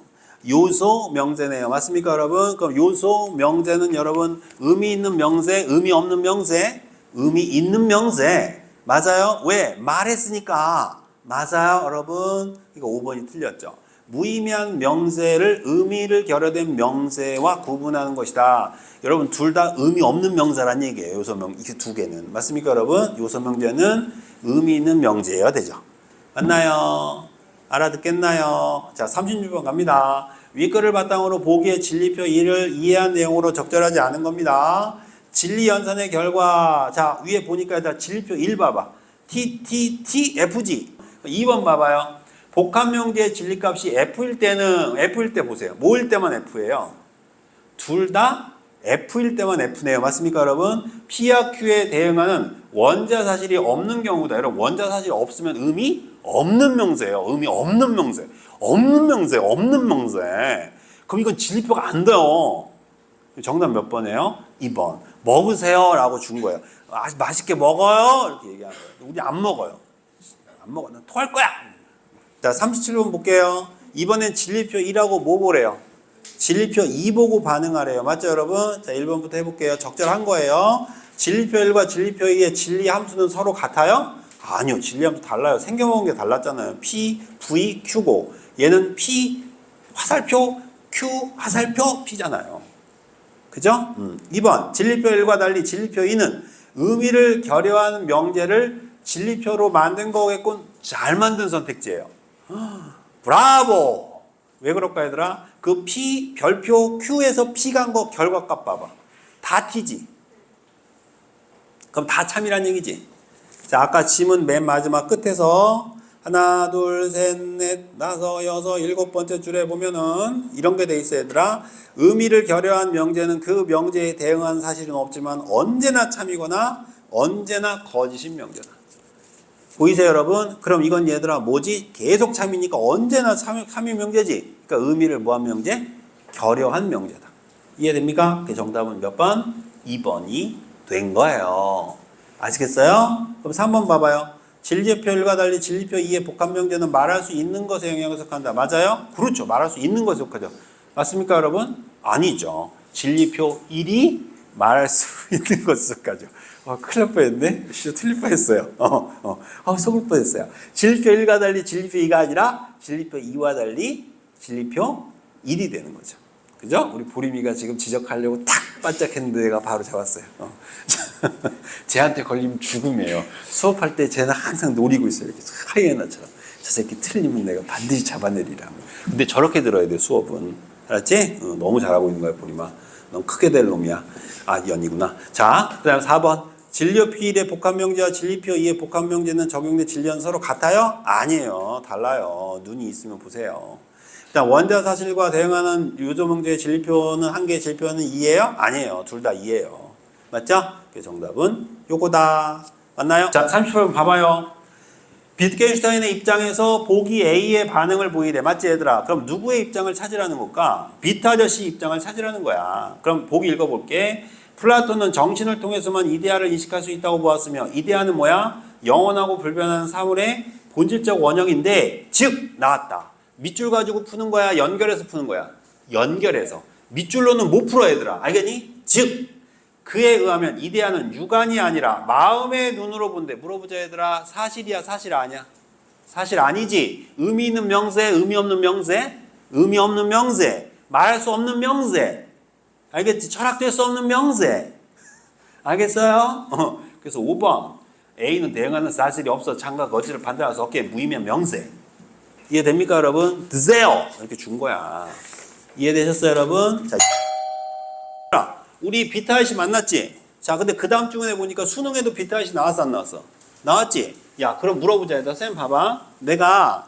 요소 명제네요. 맞습니까 여러분? 그럼 요소 명제는 여러분 의미 있는 명제, 의미 없는 명제, 의미 있는 명제. 맞아요? 왜? 말했으니까. 맞아요 여러분? 이거 5번이 틀렸죠. 무의미한 명제를 의미를 결여된 명제와 구분하는 것이다. 여러분 둘 다 의미 없는 명제란 얘기예요. 요소명 이 두 개는. 맞습니까 여러분? 요소명제는 의미 있는 명제여야 되죠. 맞나요? 알아듣겠나요? 자 36번 갑니다. 윗글을 바탕으로 보기에 진리표 1을 이해한 내용으로 적절하지 않은 겁니다. 진리 연산의 결과. 자 위에 보니까 다 진리표 1 봐봐. T, FG. 2번 봐봐요. 복합명제의 진리값이 F일 때는 F일 때 보세요. 뭐일 때만 F예요? 둘 다 F일 때만 F네요. 맞습니까 여러분? P와 Q에 대응하는 원자 사실이 없는 경우다. 여러분 원자 사실이 없으면 의미 없는 명제예요. 의미 없는 명제. 없는 명제. 없는 명제. 그럼 이건 진리표가 안 돼요. 정답 몇 번이에요? 2번. 먹으세요 라고 준 거예요. 아, 맛있게 먹어요 이렇게 얘기한 거예요. 우리 안 먹어요. 안 먹어. 난 토할 거야. 자 37번 볼게요. 이번엔 진리표 2라고 뭐 보래요? 진리표 2 보고 반응하래요. 맞죠 여러분? 자 1번부터 해볼게요. 적절한 거예요. 진리표 1과 진리표 2의 진리 함수는 서로 같아요? 아니요. 진리 함수 달라요. 생겨먹은 게 달랐잖아요. P, V, Q고 얘는 P 화살표, Q 화살표, P잖아요. 그죠? 2번 진리표 1과 달리 진리표 2는 의미를 결여한 명제를 진리표로 만든 거겠군. 잘 만든 선택지예요. 브라보! 왜 그럴까 얘들아? 그 P 별표 Q에서 P 간 거 결과값 봐봐. 다 T지. 그럼 다 참이란 얘기지. 자 아까 지문 맨 마지막 끝에서 하나 둘 셋 넷 다섯 여섯 일곱 번째 줄에 보면은 이런 게 돼 있어 얘들아. 의미를 결여한 명제는 그 명제에 대응한 사실은 없지만 언제나 참이거나 언제나 거짓인 명제다. 보이세요 여러분? 그럼 이건 얘들아 뭐지? 계속 참이니까 언제나 참이 명제지. 그러니까 의미를 뭐한 명제? 결여한 명제다. 이해됩니까? 그 정답은 몇 번? 2번이 된 거예요. 아시겠어요? 그럼 3번 봐봐요. 진리표 1과 달리 진리표 2의 복합명제는 말할 수 있는 것에 영향을 속한다. 맞아요? 그렇죠. 말할 수 있는 것에 속하죠. 맞습니까 여러분? 아니죠. 진리표 1이 말할 수 있는 것에 속하죠. 큰일 날 뻔했네. 진짜 틀릴 뻔했어요. 속을 뻔했어요. 진리표 1과 달리 진리표 2가 아니라 진리표 2와 달리 진리표 1이 되는 거죠. 그죠? 우리 보림이가 지금 지적하려고 탁 반짝했는데 내가 바로 잡았어요. 쟤한테 걸리면 죽음이에요. 수업할 때 쟤는 항상 노리고 있어요. 이렇게 하이에나처럼. 저 새끼 틀리면 내가 반드시 잡아내리라. 근데 저렇게 들어야 돼 수업은. 알았지? 너무 잘하고 있는 거야 보림아. 넌 크게 될 놈이야. 아, 연이구나. 자, 그 다음 4번. 진료표 1의 복합명제와 진리표 2의 복합명제는 적용된 진리는 서로 같아요? 아니에요. 달라요. 눈이 있으면 보세요. 자, 원자 사실과 대응하는 요조명제의 진리표는 한 개의 진리표는 2예요? 아니에요. 둘 다 2예요. 맞죠? 그 정답은 요거다. 맞나요? 자, 30번 봐봐요. 비트겐슈타인의 입장에서 보기 A의 반응을 보이래. 맞지 얘들아? 그럼 누구의 입장을 찾으라는 걸까? 비트 아저씨 입장을 찾으라는 거야. 그럼 보기 읽어볼게. 플라톤은 정신을 통해서만 이데아를 인식할 수 있다고 보았으며 이데아는 뭐야? 영원하고 불변하는 사물의 본질적 원형인데 즉 나왔다. 밑줄 가지고 푸는 거야? 연결해서 푸는 거야? 연결해서. 밑줄로는 못 풀어 얘들아. 알겠니? 즉 그에 의하면 이데아는 육안이 아니라 마음의 눈으로 본대. 물어보자 얘들아. 사실이야 사실 아니야? 사실 아니지. 의미 있는 명세, 의미 없는 명세, 의미 없는 명세, 말할 수 없는 명세. 알겠지? 철학될 수 없는 명세. 알겠어요? 그래서 5번 A는 대응하는 사실이 없어 참과 거짓을 판단해서 어깨에 무의미한 명세. 이해됩니까 여러분? 드세요. 이렇게 준 거야. 이해되셨어요 여러분? 자, 우리 비타이시 만났지? 자, 근데 그 다음 주에 보니까 수능에도 비타이시 나왔어 안 나왔어? 나왔지? 야, 그럼 물어보자. 얘들아. 쌤 봐봐. 내가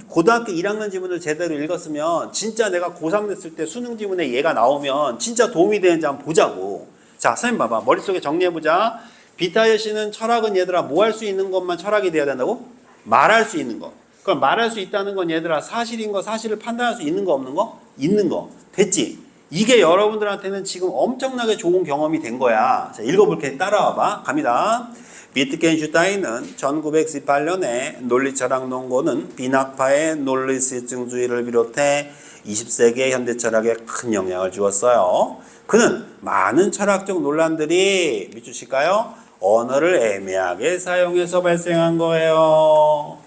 고등학교 1학년 지문을 제대로 읽었으면 진짜 내가 고3 됐을 때 수능 지문에 얘가 나오면 진짜 도움이 되는지 한번 보자고. 자, 선생님 봐봐. 머릿속에 정리해보자. 비타이시는 철학은 얘들아 뭐 할 수 있는 것만 철학이 돼야 된다고? 말할 수 있는 거. 그럼 말할 수 있다는 건 얘들아 사실인 거, 사실을 판단할 수 있는 거 없는 거? 있는 거. 됐지? 이게 여러분들한테는 지금 엄청나게 좋은 경험이 된 거야. 자, 읽어볼게. 따라와봐. 갑니다. 비트겐슈타인은 1918년에 논리철학 논거는 비낙파의 논리실증주의를 비롯해 20세기의 현대철학에 큰 영향을 주었어요. 그는 많은 철학적 논란들이 밑주실까요? 언어를 애매하게 사용해서 발생한 거예요.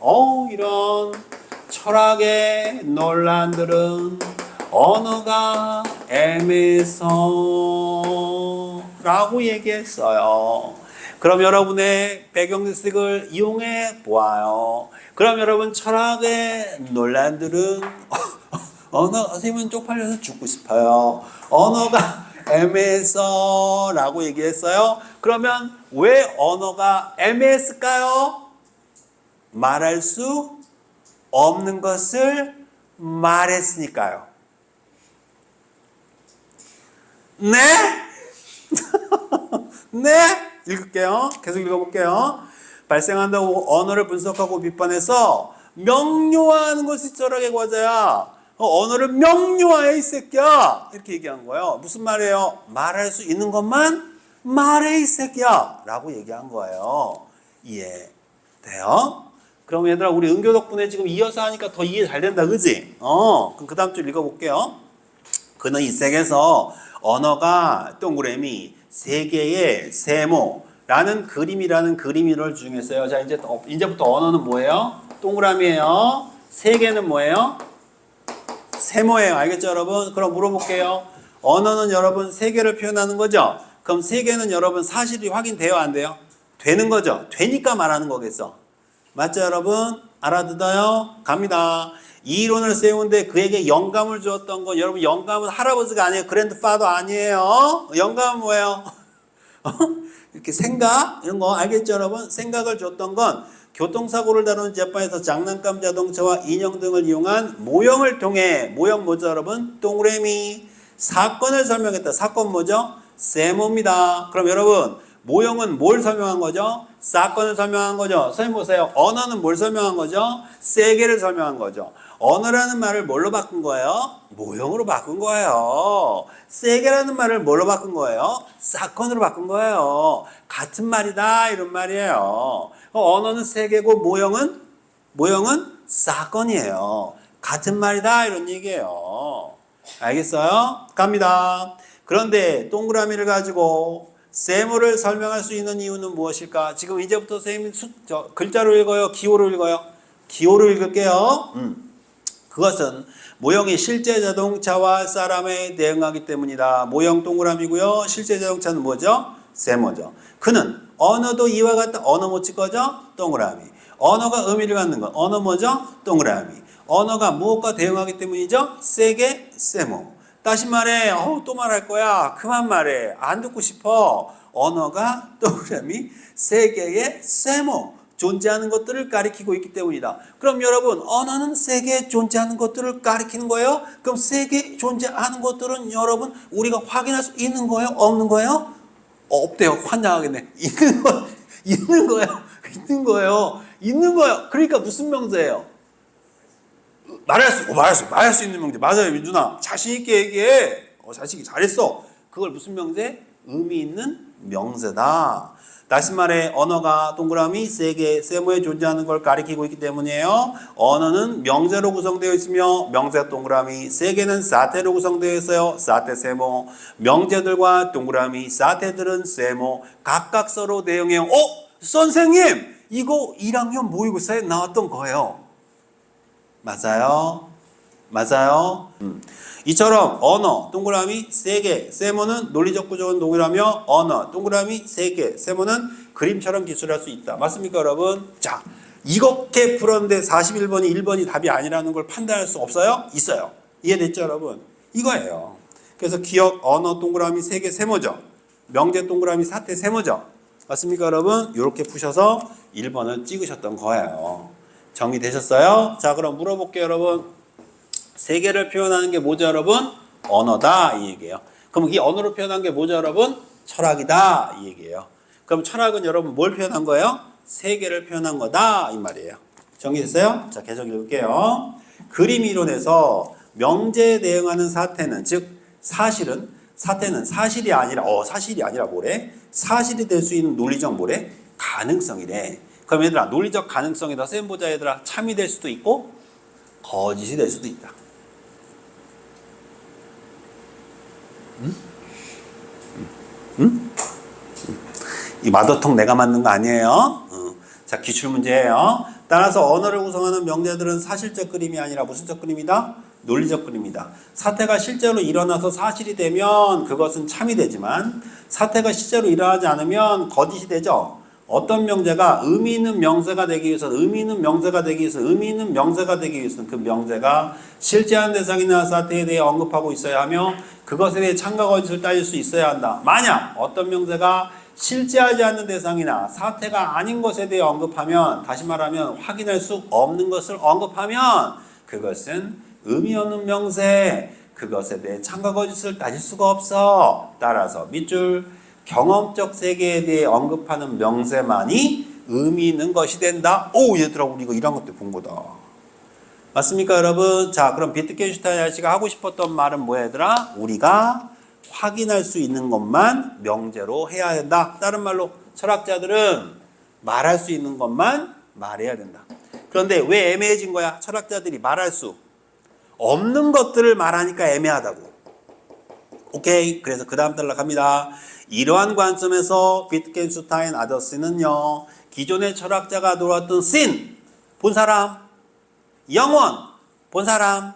이런 철학의 논란들은 언어가 애매해서 라고 얘기했어요. 그럼 여러분의 배경지식을 이용해 보아요. 그럼 여러분 철학의 논란들은 선생님은 쪽팔려서 죽고 싶어요. 언어가 애매해서 라고 얘기했어요. 그러면 왜 언어가 애매했을까요? 말할 수 없는 것을 말했으니까요. 네? 네? 읽을게요. 계속 읽어볼게요. 발생한다고 언어를 분석하고 비판해서 명료화하는 것이 철학의 과제야. 언어를 명료화해 이 새끼야. 이렇게 얘기한 거예요. 무슨 말이에요? 말할 수 있는 것만 말해 이 새끼야. 라고 얘기한 거예요. 이해돼요? 그럼 얘들아 우리 은교 덕분에 지금 이어서 하니까 더 이해 잘 된다. 그지? 그럼 그 다음 줄 읽어볼게요. 그는 이 책에서 언어가 동그라미 세 개의 세모라는 그림이라는 그림을 중에서요. 자, 이제부터 언어는 뭐예요? 동그라미예요. 세 개는 뭐예요? 세모예요. 알겠죠, 여러분? 그럼 물어볼게요. 언어는 여러분 세 개를 표현하는 거죠? 그럼 세 개는 여러분 사실이 확인돼요, 안 돼요? 되는 거죠? 되니까 말하는 거겠어. 맞죠, 여러분? 알아듣어요? 갑니다. 이 이론을 세우는데 그에게 영감을 주었던 건 여러분 영감은 할아버지가 아니에요. 그랜드파더 아니에요. 영감은 뭐예요? 이렇게 생각 이런 거 알겠죠 여러분? 생각을 줬던 건 교통사고를 다루는 재판에서 장난감 자동차와 인형 등을 이용한 모형을 통해 모형 뭐죠 여러분? 동그라미 사건을 설명했다. 사건 뭐죠? 세모입니다. 그럼 여러분 모형은 뭘 설명한 거죠? 사건을 설명한 거죠. 선생님 보세요. 언어는 뭘 설명한 거죠? 세계를 설명한 거죠. 언어라는 말을 뭘로 바꾼 거예요? 모형으로 바꾼 거예요. 세계라는 말을 뭘로 바꾼 거예요? 사건으로 바꾼 거예요. 같은 말이다 이런 말이에요. 언어는 세계고 모형은 사건이에요. 같은 말이다 이런 얘기예요. 알겠어요? 갑니다. 그런데 동그라미를 가지고 세모를 설명할 수 있는 이유는 무엇일까? 지금 이제부터 선생님 글자로 읽어요? 기호로 읽어요? 기호로 읽을게요. 그것은 모형이 실제 자동차와 사람에 대응하기 때문이다. 모형 동그라미고요. 실제 자동차는 뭐죠? 세모죠. 그는 언어도 이와 같다. 언어 못 찍어죠? 동그라미. 언어가 의미를 갖는 것. 언어 뭐죠? 동그라미. 언어가 무엇과 대응하기 때문이죠? 세계 세모. 다시 말해. 또 말할 거야. 그만 말해. 안 듣고 싶어. 언어가 동그라미 세 개의 세모, 존재하는 것들을 가리키고 있기 때문이다. 그럼 여러분, 언어는 세 개 존재하는 것들을 가리키는 거예요? 그럼 세 개 존재하는 것들은 여러분, 우리가 확인할 수 있는 거예요? 없는 거예요? 없대요. 환장하겠네. 있는 거, 있는 거예요. 있는 거예요. 있는 거예요. 그러니까 무슨 명제예요? 말할 수 있는 명제. 맞아요, 민준아. 자신있게 얘기해. 자신있게 잘했어. 그걸 무슨 명제? 의미 있는 명제다. 다시 말해, 언어가 동그라미 세 개, 세모에 존재하는 걸 가리키고 있기 때문이에요. 언어는 명제로 구성되어 있으며, 명제 동그라미 세 개는 사태로 구성되어 있어요. 사태 세모. 명제들과 동그라미 사태들은 세모. 각각 서로 내용해요. 선생님! 이거 1학년 모의고사에 나왔던 거예요. 맞아요. 맞아요. 이처럼 언어 동그라미 세 개, 세모는 논리적 구조는 동일하며 언어 동그라미 세 개, 세모는 그림처럼 기술할 수 있다. 맞습니까, 여러분? 자, 이렇게 풀었는데 41번이 1번이 답이 아니라는 걸 판단할 수 없어요? 있어요. 이해됐죠, 여러분? 이거예요. 그래서 기억 언어 동그라미 세 개 세모죠. 명제 동그라미 사태 세모죠. 맞습니까, 여러분? 이렇게 푸셔서 1번을 찍으셨던 거예요. 정리되셨어요? 자, 그럼 물어볼게요, 여러분. 세 개를 표현하는 게 뭐죠, 여러분? 언어다, 이 얘기예요. 그럼 이 언어로 표현한 게 뭐죠, 여러분? 철학이다, 이 얘기예요. 그럼 철학은 여러분 뭘 표현한 거예요? 세 개를 표현한 거다, 이 말이에요. 정리됐어요? 자, 계속 읽을게요. 그림 이론에서 명제에 대응하는 사태는, 즉 사실은, 사태는 사실이 아니라 뭐래? 사실이 될 수 있는 논리적 뭐래? 가능성이래. 그럼 얘들아, 논리적 가능성이 더 센 보자. 얘들아, 참이 될 수도 있고 거짓이 될 수도 있다. 이 마더통 내가 만든 거 아니에요. 자, 기출문제예요. 따라서 언어를 구성하는 명제들은 사실적 그림이 아니라 무슨적 그림이다? 논리적 그림이다. 사태가 실제로 일어나서 사실이 되면 그것은 참이 되지만 사태가 실제로 일어나지 않으면 거짓이 되죠. 어떤 명제가 의미 있는 명제가 되기 위해서는 그 명제가 실제한 대상이나 사태에 대해 언급하고 있어야 하며 그것에 대해 참과 거짓을 따질 수 있어야 한다. 만약 어떤 명제가 실제하지 않는 대상이나 사태가 아닌 것에 대해 언급하면, 다시 말하면 확인할 수 없는 것을 언급하면 그것은 의미 없는 명제, 그것에 대해 참과 거짓을 따질 수가 없어. 따라서 밑줄 경험적 세계에 대해 언급하는 명제만이 의미 있는 것이 된다. 얘들아, 우리 이거 1학년 때 본 거다. 맞습니까, 여러분? 자, 그럼 비트겐슈타인 아저씨가 하고 싶었던 말은 뭐야, 얘들아? 우리가 확인할 수 있는 것만 명제로 해야 된다. 다른 말로 철학자들은 말할 수 있는 것만 말해야 된다. 그런데 왜 애매해진 거야? 철학자들이 말할 수 없는 것들을 말하니까 애매하다고. 오케이. 그래서 그 다음 단락 갑니다. 이러한 관점에서 비트겐슈타인 아저씨는요, 기존의 철학자가 놓았던 씬, 본 사람, 영원, 본 사람,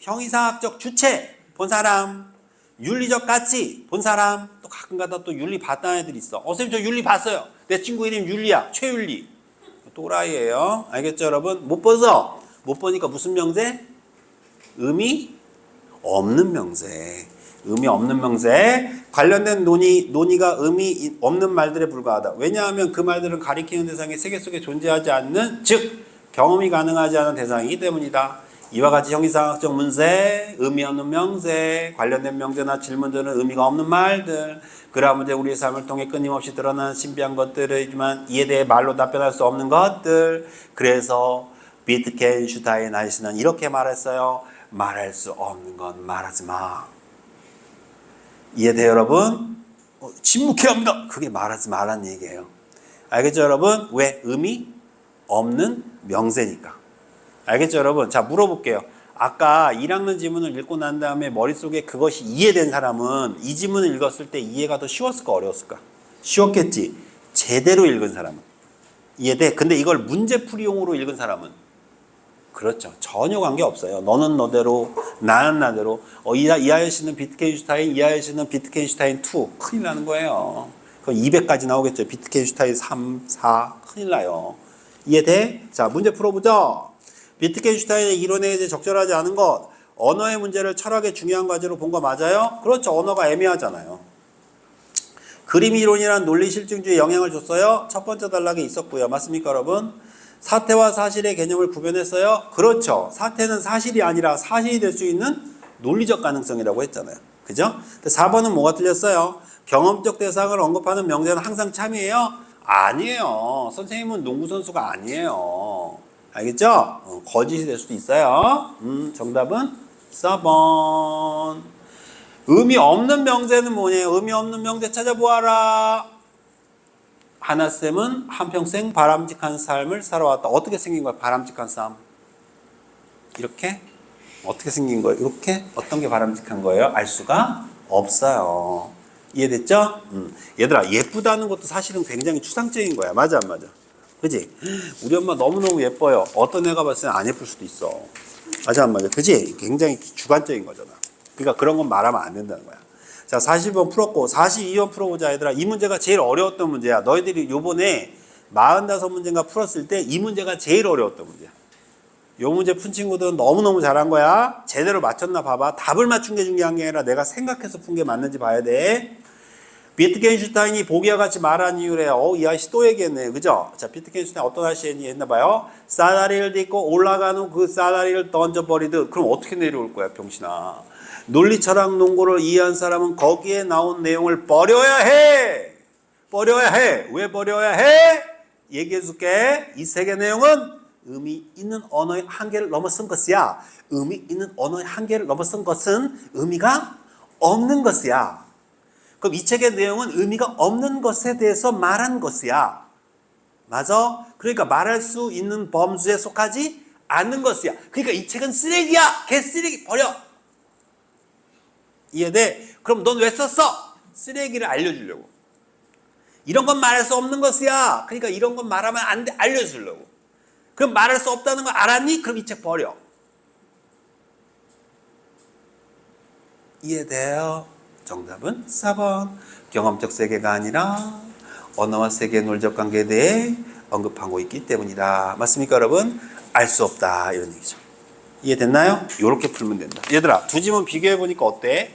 형이상학적 주체, 본 사람, 윤리적 가치, 본 사람, 또 가끔가다 또 윤리 봤다는 애들이 있어. 선생님, 저 윤리 봤어요. 내 친구 이름 윤리야. 최윤리. 또라이예요. 알겠죠, 여러분? 못 보죠? 못 보니까 무슨 명제? 의미 없는 명제. 의미 없는 명제. 관련된 논의가 의미 없는 말들에 불과하다. 왜냐하면 그 말들은 가리키는 대상이 세계 속에 존재하지 않는, 즉 경험이 가능하지 않은 대상이기 때문이다. 이와 같이 형이상학적 문제, 의미 없는 명제, 관련된 명제나 질문들은 의미가 없는 말들, 그러한 문제 우리의 삶을 통해 끊임없이 드러나는 신비한 것들이지만 이에 대해 말로 답변할 수 없는 것들. 그래서 비트겐슈타인 아저씨는 이렇게 말했어요. 말할 수 없는 건 말하지 마. 이해돼요, 여러분? 침묵해야 합니다. 그게 말하지 말라는 얘기예요. 알겠죠, 여러분? 왜? 의미 없는 명제니까. 알겠죠, 여러분? 자, 물어볼게요. 아까 1학년 지문을 읽고 난 다음에 머릿속에 그것이 이해된 사람은 이 지문을 읽었을 때 이해가 더 쉬웠을까, 어려웠을까? 쉬웠겠지. 제대로 읽은 사람은. 이해돼? 근데 이걸 문제풀이용으로 읽은 사람은? 그렇죠. 전혀 관계없어요. 너는 너대로, 나는 나대로. 이 아저씨는 비트겐슈타인, 이 아저씨는 비트겐슈타인 2. 큰일 나는 거예요. 그럼 200까지 나오겠죠. 비트겐슈타인 3, 4. 큰일 나요. 이해돼? 자, 문제 풀어보죠. 비트겐슈타인의 이론에 대해 적절하지 않은 것. 언어의 문제를 철학의 중요한 과제로 본 거 맞아요? 그렇죠. 언어가 애매하잖아요. 그림 이론이란 논리 실증주의에 영향을 줬어요? 첫 번째 단락에 있었고요. 맞습니까, 여러분? 사태와 사실의 개념을 구별했어요? 그렇죠. 사태는 사실이 아니라 사실이 될 수 있는 논리적 가능성이라고 했잖아요. 그죠? 4번은 뭐가 틀렸어요? 경험적 대상을 언급하는 명제는 항상 참이에요? 아니에요. 선생님은 농구선수가 아니에요. 알겠죠? 거짓이 될 수도 있어요. 정답은 4번. 의미 없는 명제는 뭐냐요? 의미 없는 명제 찾아보아라. 하나쌤은 한평생 바람직한 삶을 살아왔다. 어떻게 생긴 거야? 바람직한 삶. 이렇게? 어떻게 생긴 거예요? 이렇게? 어떤 게 바람직한 거예요? 알 수가 없어요. 이해됐죠? 얘들아, 예쁘다는 것도 사실은 굉장히 추상적인 거야. 맞아, 안 맞아? 그지? 우리 엄마 너무너무 예뻐요. 어떤 애가 봤을 때 안 예쁠 수도 있어. 맞아, 안 맞아? 그지? 굉장히 주관적인 거잖아. 그러니까 그런 건 말하면 안 된다는 거야. 자, 40번 풀었고 42번 풀어보자. 얘들아, 이 문제가 제일 어려웠던 문제야. 너희들이 요번에 45문제인가 풀었을 때 이 문제가 제일 어려웠던 문제야. 요 문제 푼 친구들은 너무너무 잘한 거야. 제대로 맞췄나 봐봐. 답을 맞춘 게 중요한 게 아니라 내가 생각해서 푼 게 맞는지 봐야 돼. 비트겐슈타인이 보기와 같이 말한 이유래. 이 아저씨 또 얘기했네. 그죠? 자, 비트겐슈타인 어떤 아저씨 했나 봐요. 사다리를 딛고 올라간 후 그 사다리를 던져버리듯. 그럼 어떻게 내려올 거야, 병신아. 논리, 철학, 농구를 이해한 사람은 거기에 나온 내용을 버려야 해. 버려야 해. 왜 버려야 해? 얘기해 줄게. 이 세 개 내용은 의미 있는 언어의 한계를 넘어선 것이야. 의미 있는 언어의 한계를 넘어선 것은 의미가 없는 것이야. 그럼 이 책의 내용은 의미가 없는 것에 대해서 말한 것이야. 맞아? 그러니까 말할 수 있는 범주에 속하지 않는 것이야. 그러니까 이 책은 쓰레기야. 개쓰레기 버려. 이해돼? 그럼 넌 왜 썼어? 쓰레기를 알려주려고. 이런 건 말할 수 없는 것이야. 그러니까 이런 건 말하면 안 돼. 알려주려고. 그럼 말할 수 없다는 걸 알았니? 그럼 이 책 버려. 이해돼요? 정답은 4번. 경험적 세계가 아니라 언어와 세계의 논리적 관계에 대해 언급하고 있기 때문이다. 맞습니까, 여러분? 알 수 없다. 이런 얘기죠. 이해됐나요? 이렇게 풀면 된다. 얘들아, 두 지문 비교해보니까 어때?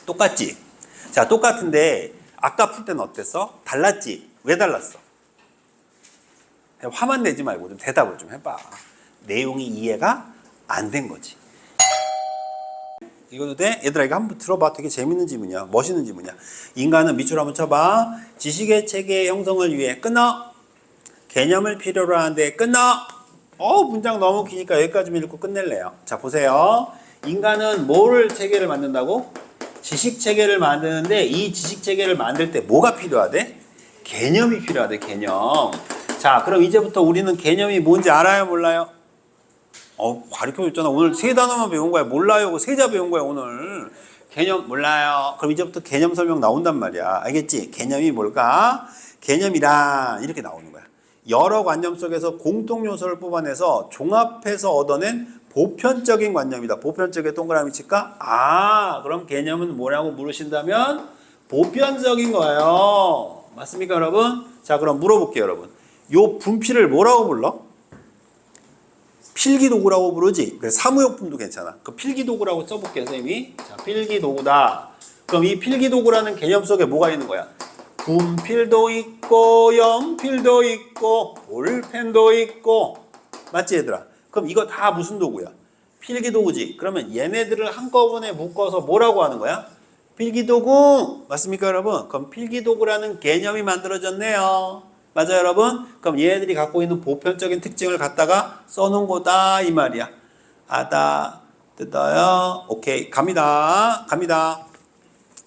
똑같지? 자, 똑같은데 아까 풀 때는 어땠어? 달랐지? 왜 달랐어? 화만 내지 말고 좀 대답을 좀 해봐. 내용이 이해가 안 된 거지. 이거도 돼? 얘들아, 이거 한번 들어봐. 되게 재밌는 지문이야. 멋있는 지문이야. 인간은 밑줄 한번 쳐봐. 지식의 체계 형성을 위해 끊어. 개념을 필요로 하는데 끊어. 문장 너무 기니까 여기까지만 읽고 끝낼래요. 자, 보세요. 인간은 뭐를 체계를 만든다고? 지식 체계를 만드는데 이 지식 체계를 만들 때 뭐가 필요하대? 개념이 필요하대. 개념. 자, 그럼 이제부터 우리는 개념이 뭔지 알아요? 몰라요? 가르쳐줬잖아. 오늘 세 단어만 배운 거야. 몰라요. 세자 배운 거야, 오늘. 개념 몰라요. 그럼 이제부터 개념 설명 나온단 말이야. 알겠지? 개념이 뭘까? 개념이란 이렇게 나오는 거야. 여러 관념 속에서 공통 요소를 뽑아내서 종합해서 얻어낸 보편적인 관념이다. 보편적인 동그라미 칠까? 그럼 개념은 뭐라고 물으신다면 보편적인 거예요. 맞습니까, 여러분? 자, 그럼 물어볼게요, 여러분. 요 분필을 뭐라고 불러? 필기도구라고 부르지. 그래서 사무용품도 괜찮아. 그 필기도구라고 써볼게요, 선생님이. 자, 필기도구다. 그럼 이 필기도구라는 개념 속에 뭐가 있는 거야? 분필도 있고 연필도 있고 볼펜도 있고. 맞지, 얘들아? 그럼 이거 다 무슨 도구야? 필기도구지. 그러면 얘네들을 한꺼번에 묶어서 뭐라고 하는 거야? 필기도구. 맞습니까, 여러분? 그럼 필기도구라는 개념이 만들어졌네요. 맞아요, 여러분? 그럼 얘네들이 갖고 있는 보편적인 특징을 갖다가 써놓은 거다 이 말이야. 아다, 뜯어요. 오케이, 갑니다.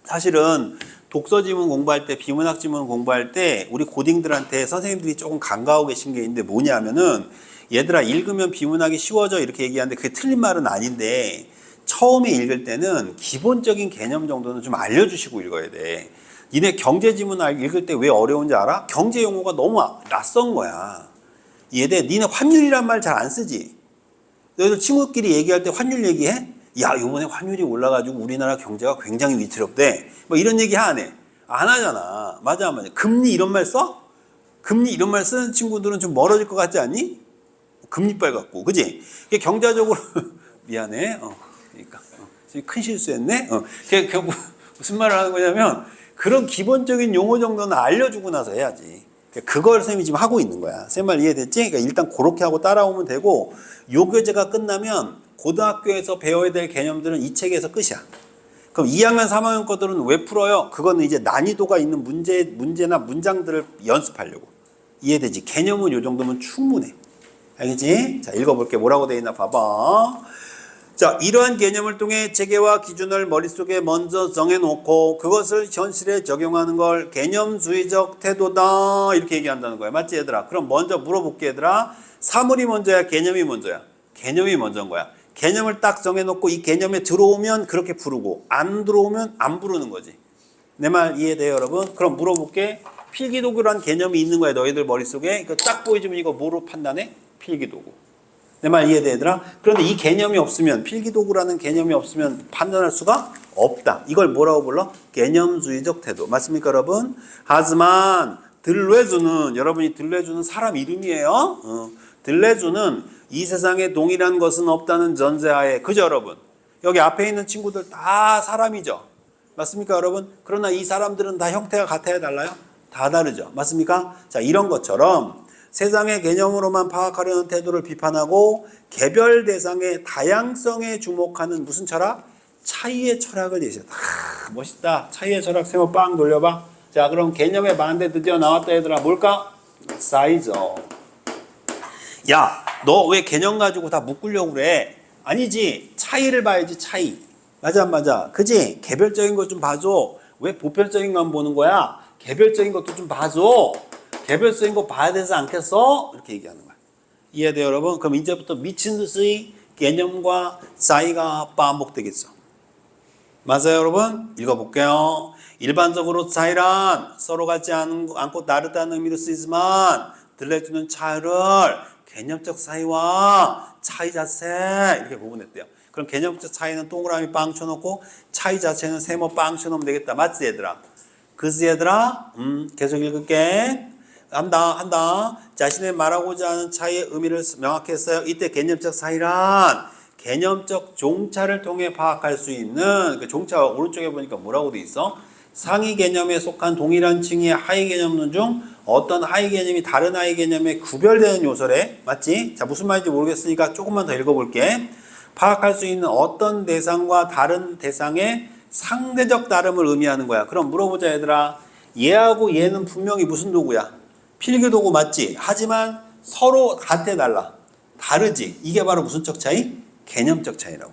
사실은 독서 지문 공부할 때, 비문학 지문 공부할 때 우리 고딩들한테 선생님들이 조금 간과하고 계신 게 있는데 뭐냐면은, 얘들아, 읽으면 비문학이 쉬워져 이렇게 얘기하는데 그게 틀린 말은 아닌데, 처음에 읽을 때는 기본적인 개념 정도는 좀 알려주시고 읽어야 돼. 니네 경제 지문 읽을 때 왜 어려운지 알아? 경제 용어가 너무 낯선 거야. 얘네 니네 환율이란 말 잘 안 쓰지? 너희들 친구끼리 얘기할 때 환율 얘기해? 야, 이번에 환율이 올라가지고 우리나라 경제가 굉장히 위태롭대. 뭐 이런 얘기 안 해? 안 하잖아. 맞아, 안 맞아? 금리 이런 말 써? 금리 이런 말 쓰는 친구들은 좀 멀어질 것 같지 않니? 금리빨 같고, 그지? 이게 경제적으로 미안해. 그러니까 지금 큰 실수했네. 그 무슨 말을 하는 거냐면 그런 기본적인 용어 정도는 알려주고 나서 해야지. 그걸 선생님이 지금 하고 있는 거야. 쌤 말 이해됐지? 그러니까 일단 그렇게 하고 따라오면 되고 요 교재가 끝나면 고등학교에서 배워야 될 개념들은 이 책에서 끝이야. 그럼 2학년, 3학년 것들은 왜 풀어요? 그거는 이제 난이도가 있는 문제나 문장들을 연습하려고. 이해되지? 개념은 요 정도면 충분해. 알겠지? 자, 읽어볼게. 뭐라고 돼 있나 봐봐. 자, 이러한 개념을 통해 체계와 기준을 머릿속에 먼저 정해놓고 그것을 현실에 적용하는 걸 개념주의적 태도다 이렇게 얘기한다는 거야. 맞지 얘들아? 그럼 먼저 물어볼게 얘들아. 사물이 먼저야 개념이 먼저야? 개념이 먼저인 거야. 개념을 딱 정해놓고 이 개념에 들어오면 그렇게 부르고 안 들어오면 안 부르는 거지. 내 말 이해돼요 여러분? 그럼 물어볼게. 필기도구란 개념이 있는 거야 너희들 머릿속에. 이거 딱 보여주면 이거 뭐로 판단해? 필기도구. 내 말 이해돼 얘들아? 그런데 이 개념이 없으면 필기도구라는 개념이 없으면 판단할 수가 없다. 이걸 뭐라고 불러? 개념주의적 태도. 맞습니까 여러분? 하지만 들레주는 여러분이 들레주는 사람 이름이에요. 들레주는 이 세상에 동일한 것은 없다는 전제하에 그죠 여러분? 여기 앞에 있는 친구들 다 사람이죠. 맞습니까 여러분? 그러나 이 사람들은 다 형태가 같아야 달라요? 다 다르죠. 맞습니까? 자 이런 것처럼 세상의 개념으로만 파악하려는 태도를 비판하고 개별 대상의 다양성에 주목하는 무슨 철학? 차이의 철학을 제시했다. 멋있다. 차이의 철학 세모 빵 돌려봐. 자 그럼 개념의 반대 드디어 나왔다 얘들아. 뭘까? 사이즈. 야 너 왜 개념 가지고 다 묶으려고 그래? 아니지. 차이를 봐야지 차이. 맞아 안 맞아? 그지? 개별적인 것 좀 봐줘. 왜 보편적인 것만 보는 거야? 개별적인 것도 좀 봐줘. 개별적인 거 봐야 되지 않겠어? 이렇게 얘기하는 거야. 이해돼요 여러분? 그럼 이제부터 미친 듯이 개념과 차이가 반복되겠죠. 맞아요 여러분? 읽어볼게요. 일반적으로 차이란 서로 같지 않고 다르다는 의미로 쓰이지만 들려주는 차이를 개념적 차이와 차이 자체 이렇게 구분했대요. 그럼 개념적 차이는 동그라미 빵 쳐놓고 차이 자체는 세모 빵 쳐놓으면 되겠다. 맞지 얘들아? 그지 얘들아? 계속 읽을게. 한다. 자신의 말하고자 하는 차이의 의미를 명확히 했어요. 이때 개념적 차이란 개념적 종차를 통해 파악할 수 있는 그 종차 오른쪽에 보니까 뭐라고 돼 있어? 상위 개념에 속한 동일한 층의 하위 개념 중 어떤 하위 개념이 다른 하위 개념에 구별되는 요소래. 맞지? 자 무슨 말인지 모르겠으니까 조금만 더 읽어볼게. 파악할 수 있는 어떤 대상과 다른 대상의 상대적 다름을 의미하는 거야. 그럼 물어보자 얘들아. 얘하고 얘는 분명히 무슨 도구야? 필기도구 맞지? 하지만 서로 같아 달라. 다르지? 이게 바로 무슨 적 차이? 개념적 차이라고.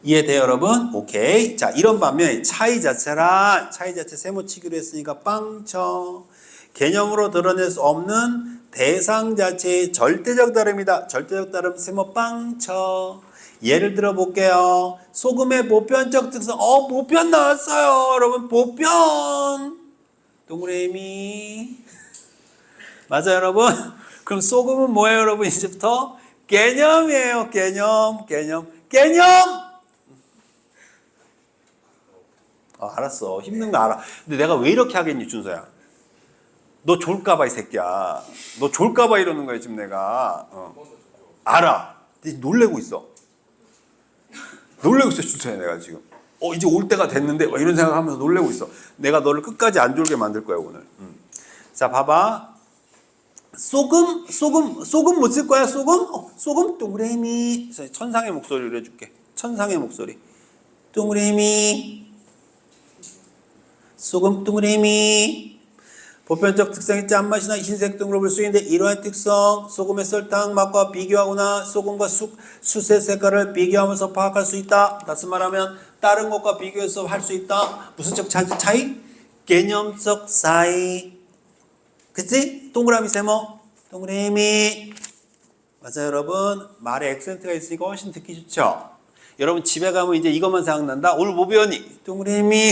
이해돼요 여러분? 오케이. 자 이런 반면에 차이 자체란 차이 자체 세모치기로 했으니까 빵쳐. 개념으로 드러낼 수 없는 대상 자체의 절대적 다름이다. 절대적 다름 세모 빵쳐. 예를 들어 볼게요. 소금의 보편적 특성. 보편 나왔어요. 여러분 보편. 동그라미. 맞아요 여러분? 그럼 소금은 뭐예요 여러분? 이제부터 개념이에요. 개념. 알았어. 힘든 거 알아. 근데 내가 왜 이렇게 하겠니 준서야? 너 졸까봐 이 새끼야. 너 졸까봐 이러는 거야 지금 내가. 알아. 놀래고 있어. 준서야 내가 지금. 이제 올 때가 됐는데 이런 생각하면서 놀래고 있어. 내가 너를 끝까지 안 졸게 만들 거야 오늘. 자 봐봐. 소금 못 쓸 거야 소금? 소금 동그라미. 천상의 목소리를 해줄게. 천상의 목소리. 동그라미. 소금 동그라미. 보편적 특성이 짠맛이나 흰색 등으로 볼 수 있는데 이러한 특성 소금의 설탕 맛과 비교하거나 소금과 숯의 색깔을 비교하면서 파악할 수 있다. 다시 말하면 다른 것과 비교해서 할 수 있다. 무슨 적 차이? 개념적 차이. 그치? 동그라미 세모. 동그라미. 맞아요 여러분? 말에 액센트가 있으니까 훨씬 듣기 좋죠? 여러분 집에 가면 이제 이것만 생각난다? 오늘 뭐 배웠니? 동그라미.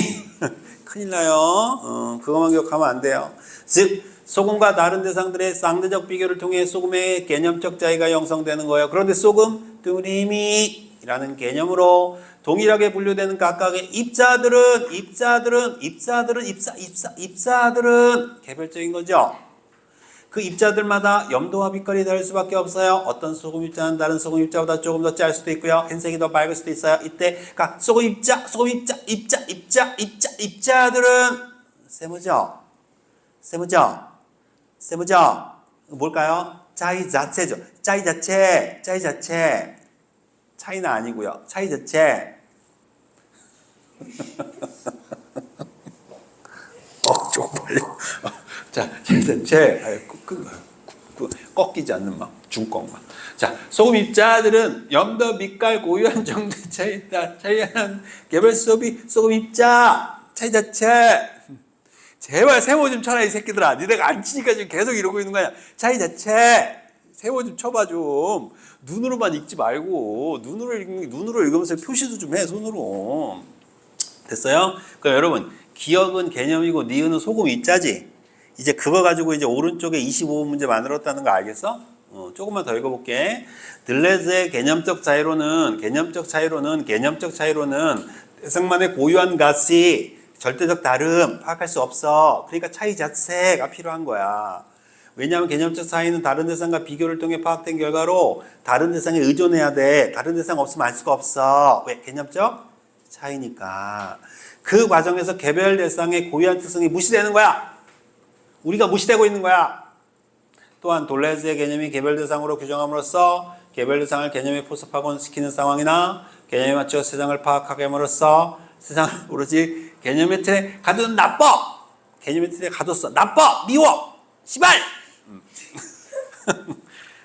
큰일 나요. 그것만 기억하면 안 돼요. 즉 소금과 다른 대상들의 상대적 비교를 통해 소금의 개념적 차이가 형성되는 거예요. 그런데 소금, 동그라미라는 개념으로 동일하게 분류되는 각각의 입자들은 개별적인 거죠. 그 입자들마다 염도와 빛깔이 다를 수밖에 없어요. 어떤 소금 입자는 다른 소금 입자보다 조금 더 짤 수도 있고요. 흰색이 더 밝을 수도 있어요. 이때 소금 입자들은 세모죠. 뭘까요? 차이 자체죠. 차이 자체. 차이는 아니고요. 차이 자체. 조금 빨리. 자, 차이 자체. 꺾이지 않는 막 중꺾만. 자, 소금 입자들은 염도 빛깔 고유한 정도의 차이에 따라 차이하는 개별 소금 입자 차이 자체. 제발 세모 좀 쳐라 이 새끼들아. 니네가 안 치니까 지금 계속 이러고 있는 거야. 차이 자체. 세모 좀 쳐봐 좀. 눈으로만 읽지 말고 눈으로 읽으면서 표시도 좀 해 손으로. 됐어요? 그럼 여러분 기억은 개념이고 니은은 소금 입자지. 이제 그거 가지고 이제 오른쪽에 25번 문제 만들었다는 거 알겠어? 조금만 더 읽어볼게. 들레즈의 개념적 차이로는 대상만의 고유한 가치, 절대적 다름 파악할 수 없어. 그러니까 차이 자체가 필요한 거야. 왜냐하면 개념적 차이는 다른 대상과 비교를 통해 파악된 결과로 다른 대상에 의존해야 돼. 다른 대상 없으면 알 수가 없어. 왜? 개념적 차이니까. 그 과정에서 개별 대상의 고유한 특성이 무시되는 거야. 우리가 무시되고 있는 거야. 또한 돌레즈의 개념이 개별 대상으로 규정함으로써 개별 대상을 개념에 포섭하곤 시키는 상황이나 개념에 맞춰 세상을 파악하게 함으로써 세상을 오로지 개념의 틀에 가두는 나빠. 개념의 틀에 가뒀어. 나빠. 미워. 시발.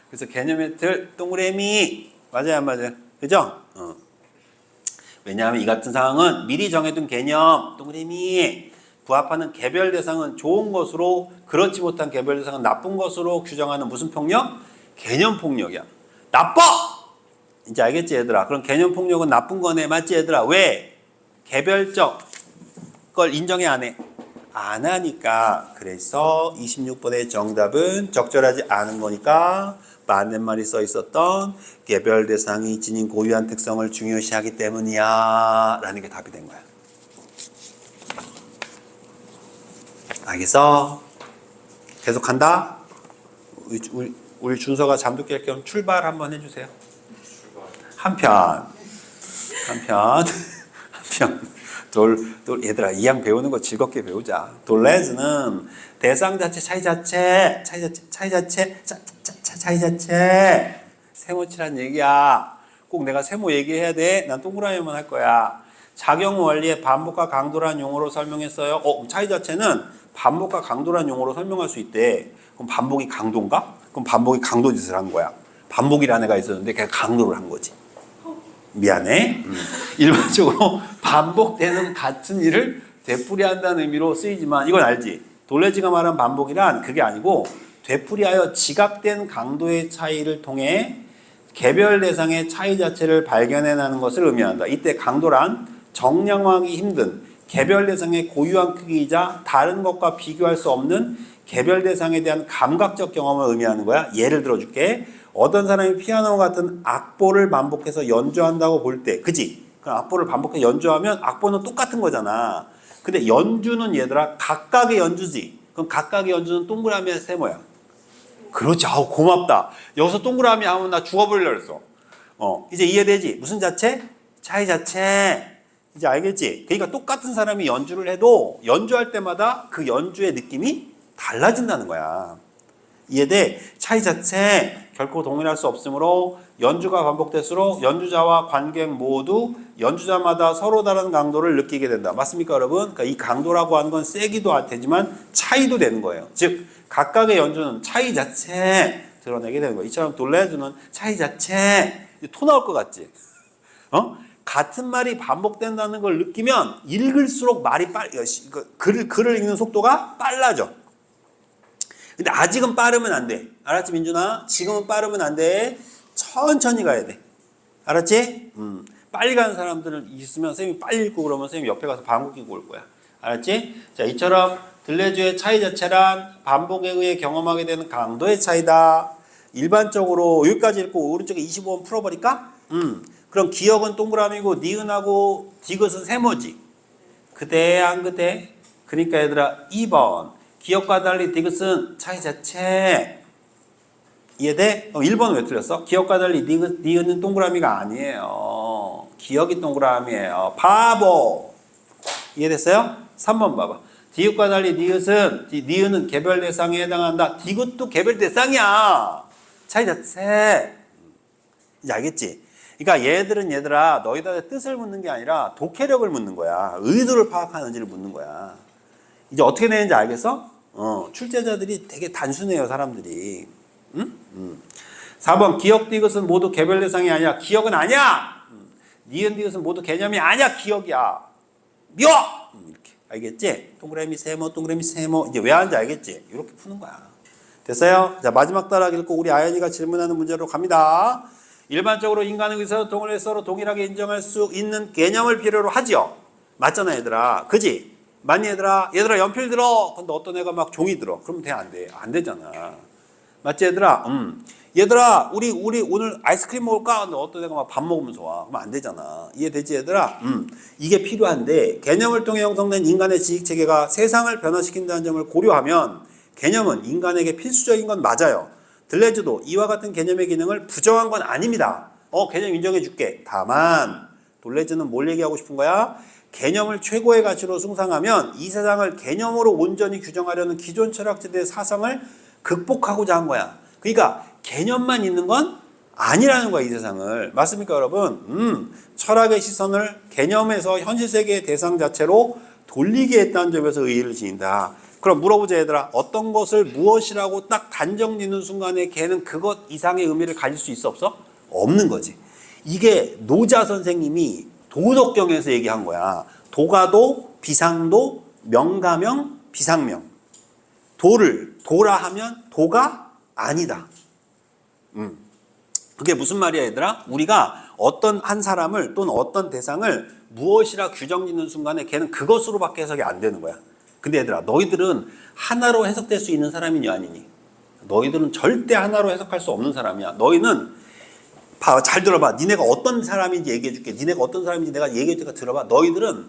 그래서 개념의 틀 동그라미 맞아요 안 맞아요? 그죠? 왜냐하면 이 같은 상황은 미리 정해둔 개념 동그라미 부합하는 개별 대상은 좋은 것으로 그렇지 못한 개별 대상은 나쁜 것으로 규정하는 무슨 폭력? 개념 폭력이야. 나빠! 이제 알겠지 얘들아? 그럼 개념 폭력은 나쁜 거네 맞지 얘들아? 왜? 개별적 걸 인정해 안 해? 안 하니까. 그래서 26번의 정답은 적절하지 않은 거니까 반대말이 써 있었던 개별 대상이 지닌 고유한 특성을 중요시하기 때문이야 라는 게 답이 된 거야. 알겠어? 계속 간다? 우리 준서가 잠도 깰 겸 출발 한번 해주세요. 한편 얘들아 이양 배우는 거 즐겁게 배우자. 돌레즈는 대상 자체 차이 자체 세모치란 얘기야. 꼭 내가 세모 얘기해야 돼? 난 동그라미만 할 거야. 작용 원리의 반복과 강도란 용어로 설명했어요. 차이 자체는 반복과 강도란 용어로 설명할 수 있대. 그럼 반복이 강도인가? 그럼 반복이 강도 짓을 한 거야. 반복이라는 애가 있었는데 걔가 강도를 한 거지. 미안해. 일반적으로 반복되는 같은 일을 되풀이한다는 의미로 쓰이지만 이건 알지? 돌레즈가 말한 반복이란 그게 아니고 되풀이하여 지각된 강도의 차이를 통해 개별 대상의 차이 자체를 발견해내는 것을 의미한다. 이때 강도란 정량화하기 힘든 개별 대상의 고유한 크기이자 다른 것과 비교할 수 없는 개별 대상에 대한 감각적 경험을 의미하는 거야. 예를 들어줄게. 어떤 사람이 피아노 같은 악보를 반복해서 연주한다고 볼 때, 그지? 그 악보를 반복해서 연주하면 악보는 똑같은 거잖아. 근데 연주는 얘들아 각각의 연주지. 그럼 각각의 연주는 동그라미의 세모야. 그렇지. 아우 고맙다. 여기서 동그라미 하면 나 죽어버리려고 했어. 이제 이해되지? 무슨 자체? 차이 자체. 이제 알겠지? 그러니까 똑같은 사람이 연주를 해도 연주할 때마다 그 연주의 느낌이 달라진다는 거야. 이해돼? 차이 자체 결코 동일할 수 없으므로 연주가 반복될수록 연주자와 관객 모두 연주자마다 서로 다른 강도를 느끼게 된다. 맞습니까 여러분? 그러니까 이 강도라고 하는 건 세기도 되지만 차이도 되는 거예요. 즉 각각의 연주는 차이 자체 드러내게 되는 거예요. 이처럼 돌레즈는 차이 자체 토 나올 것 같지? 같은 말이 반복된다는 걸 느끼면 읽을수록 말이 글을 읽는 속도가 빨라져. 근데 아직은 빠르면 안 돼. 알았지 민준아? 지금은 빠르면 안 돼. 천천히 가야 돼. 알았지? 빨리 가는 사람들은 있으면 선생님이 빨리 읽고 그러면 선생님이 옆에 가서 반복 읽고 올 거야. 알았지? 자, 이처럼 들레주의 차이 자체란 반복에 의해 경험하게 되는 강도의 차이다. 일반적으로 여기까지 읽고 오른쪽에 25번 풀어버릴까? 그럼 기억은 동그라미고 니은하고 디귿은 세모지. 그대 안 그대? 그러니까 얘들아 2번 기억과 달리 디귿은 차이 자체. 이해돼? 1번은 왜 틀렸어? 기억과 달리 니은은 동그라미가 아니에요. 기억이 동그라미예요. 바보. 이해됐어요? 3번 봐봐. 디귿과 달리 니은은 개별 대상에 해당한다. 디귿도 개별 대상이야. 차이 자체. 이제 알겠지? 그러니까 얘들아 너희들의 뜻을 묻는 게 아니라 독해력을 묻는 거야. 의도를 파악하는지를 묻는 거야. 이제 어떻게 되는지 알겠어? 출제자들이 되게 단순해요, 사람들이. 응? 4번 기억 디귿은 모두 개별 대상이 아니야. 기억은 아니야. 니은 디귿은 모두 개념이 아니야. 기억이야. 묘! 이렇게 알겠지? 동그라미 세모 이제 왜 하는지 알겠지? 이렇게 푸는 거야. 됐어요? 자, 마지막 단락 읽고 우리 아연이가 질문하는 문제로 갑니다. 일반적으로 인간은 의사소 동일에 서로 동일하게 인정할 수 있는 개념을 필요로 하죠. 맞잖아, 얘들아. 그지? 맞니, 얘들아? 연필 들어. 근데 어떤 애가 막 종이 들어. 그러면 돼, 안 돼? 안 되잖아. 맞지, 얘들아? 얘들아, 우리 오늘 아이스크림 먹을까? 근데 어떤 애가 막 밥 먹으면서 와. 그러면 안 되잖아. 이해되지, 얘들아? 이게 필요한데, 개념을 통해 형성된 인간의 지식체계가 세상을 변화시킨다는 점을 고려하면 개념은 인간에게 필수적인 건 맞아요. 들레즈도 이와 같은 개념의 기능을 부정한 건 아닙니다. 개념 인정해 줄게. 다만 돌레즈는 뭘 얘기하고 싶은 거야? 개념을 최고의 가치로 숭상하면 이 세상을 개념으로 온전히 규정하려는 기존 철학자들의 사상을 극복하고자 한 거야. 그러니까 개념만 있는 건 아니라는 거야, 이 세상을. 맞습니까, 여러분? 철학의 시선을 개념에서 현실 세계의 대상 자체로 돌리게 했다는 점에서 의의를 지닌다. 그럼 물어보자, 얘들아. 어떤 것을 무엇이라고 딱 단정 짓는 순간에 걔는 그것 이상의 의미를 가질 수 있어, 없어? 없는 거지. 이게 노자 선생님이 도덕경에서 얘기한 거야. 도가도, 비상도, 명가명, 비상명. 도라 하면 도가 아니다. 그게 무슨 말이야, 얘들아? 우리가 어떤 한 사람을 또는 어떤 대상을 무엇이라 규정짓는 순간에 걔는 그것으로밖에 해석이 안 되는 거야. 근데 얘들아, 너희들은 하나로 해석될 수 있는 사람이냐 아니니? 너희들은 절대 하나로 해석할 수 없는 사람이야. 너희는 잘 들어봐. 니네가 어떤 사람인지 얘기해 줄게. 니네가 어떤 사람인지 내가 얘기해 줄까 들어봐. 너희들은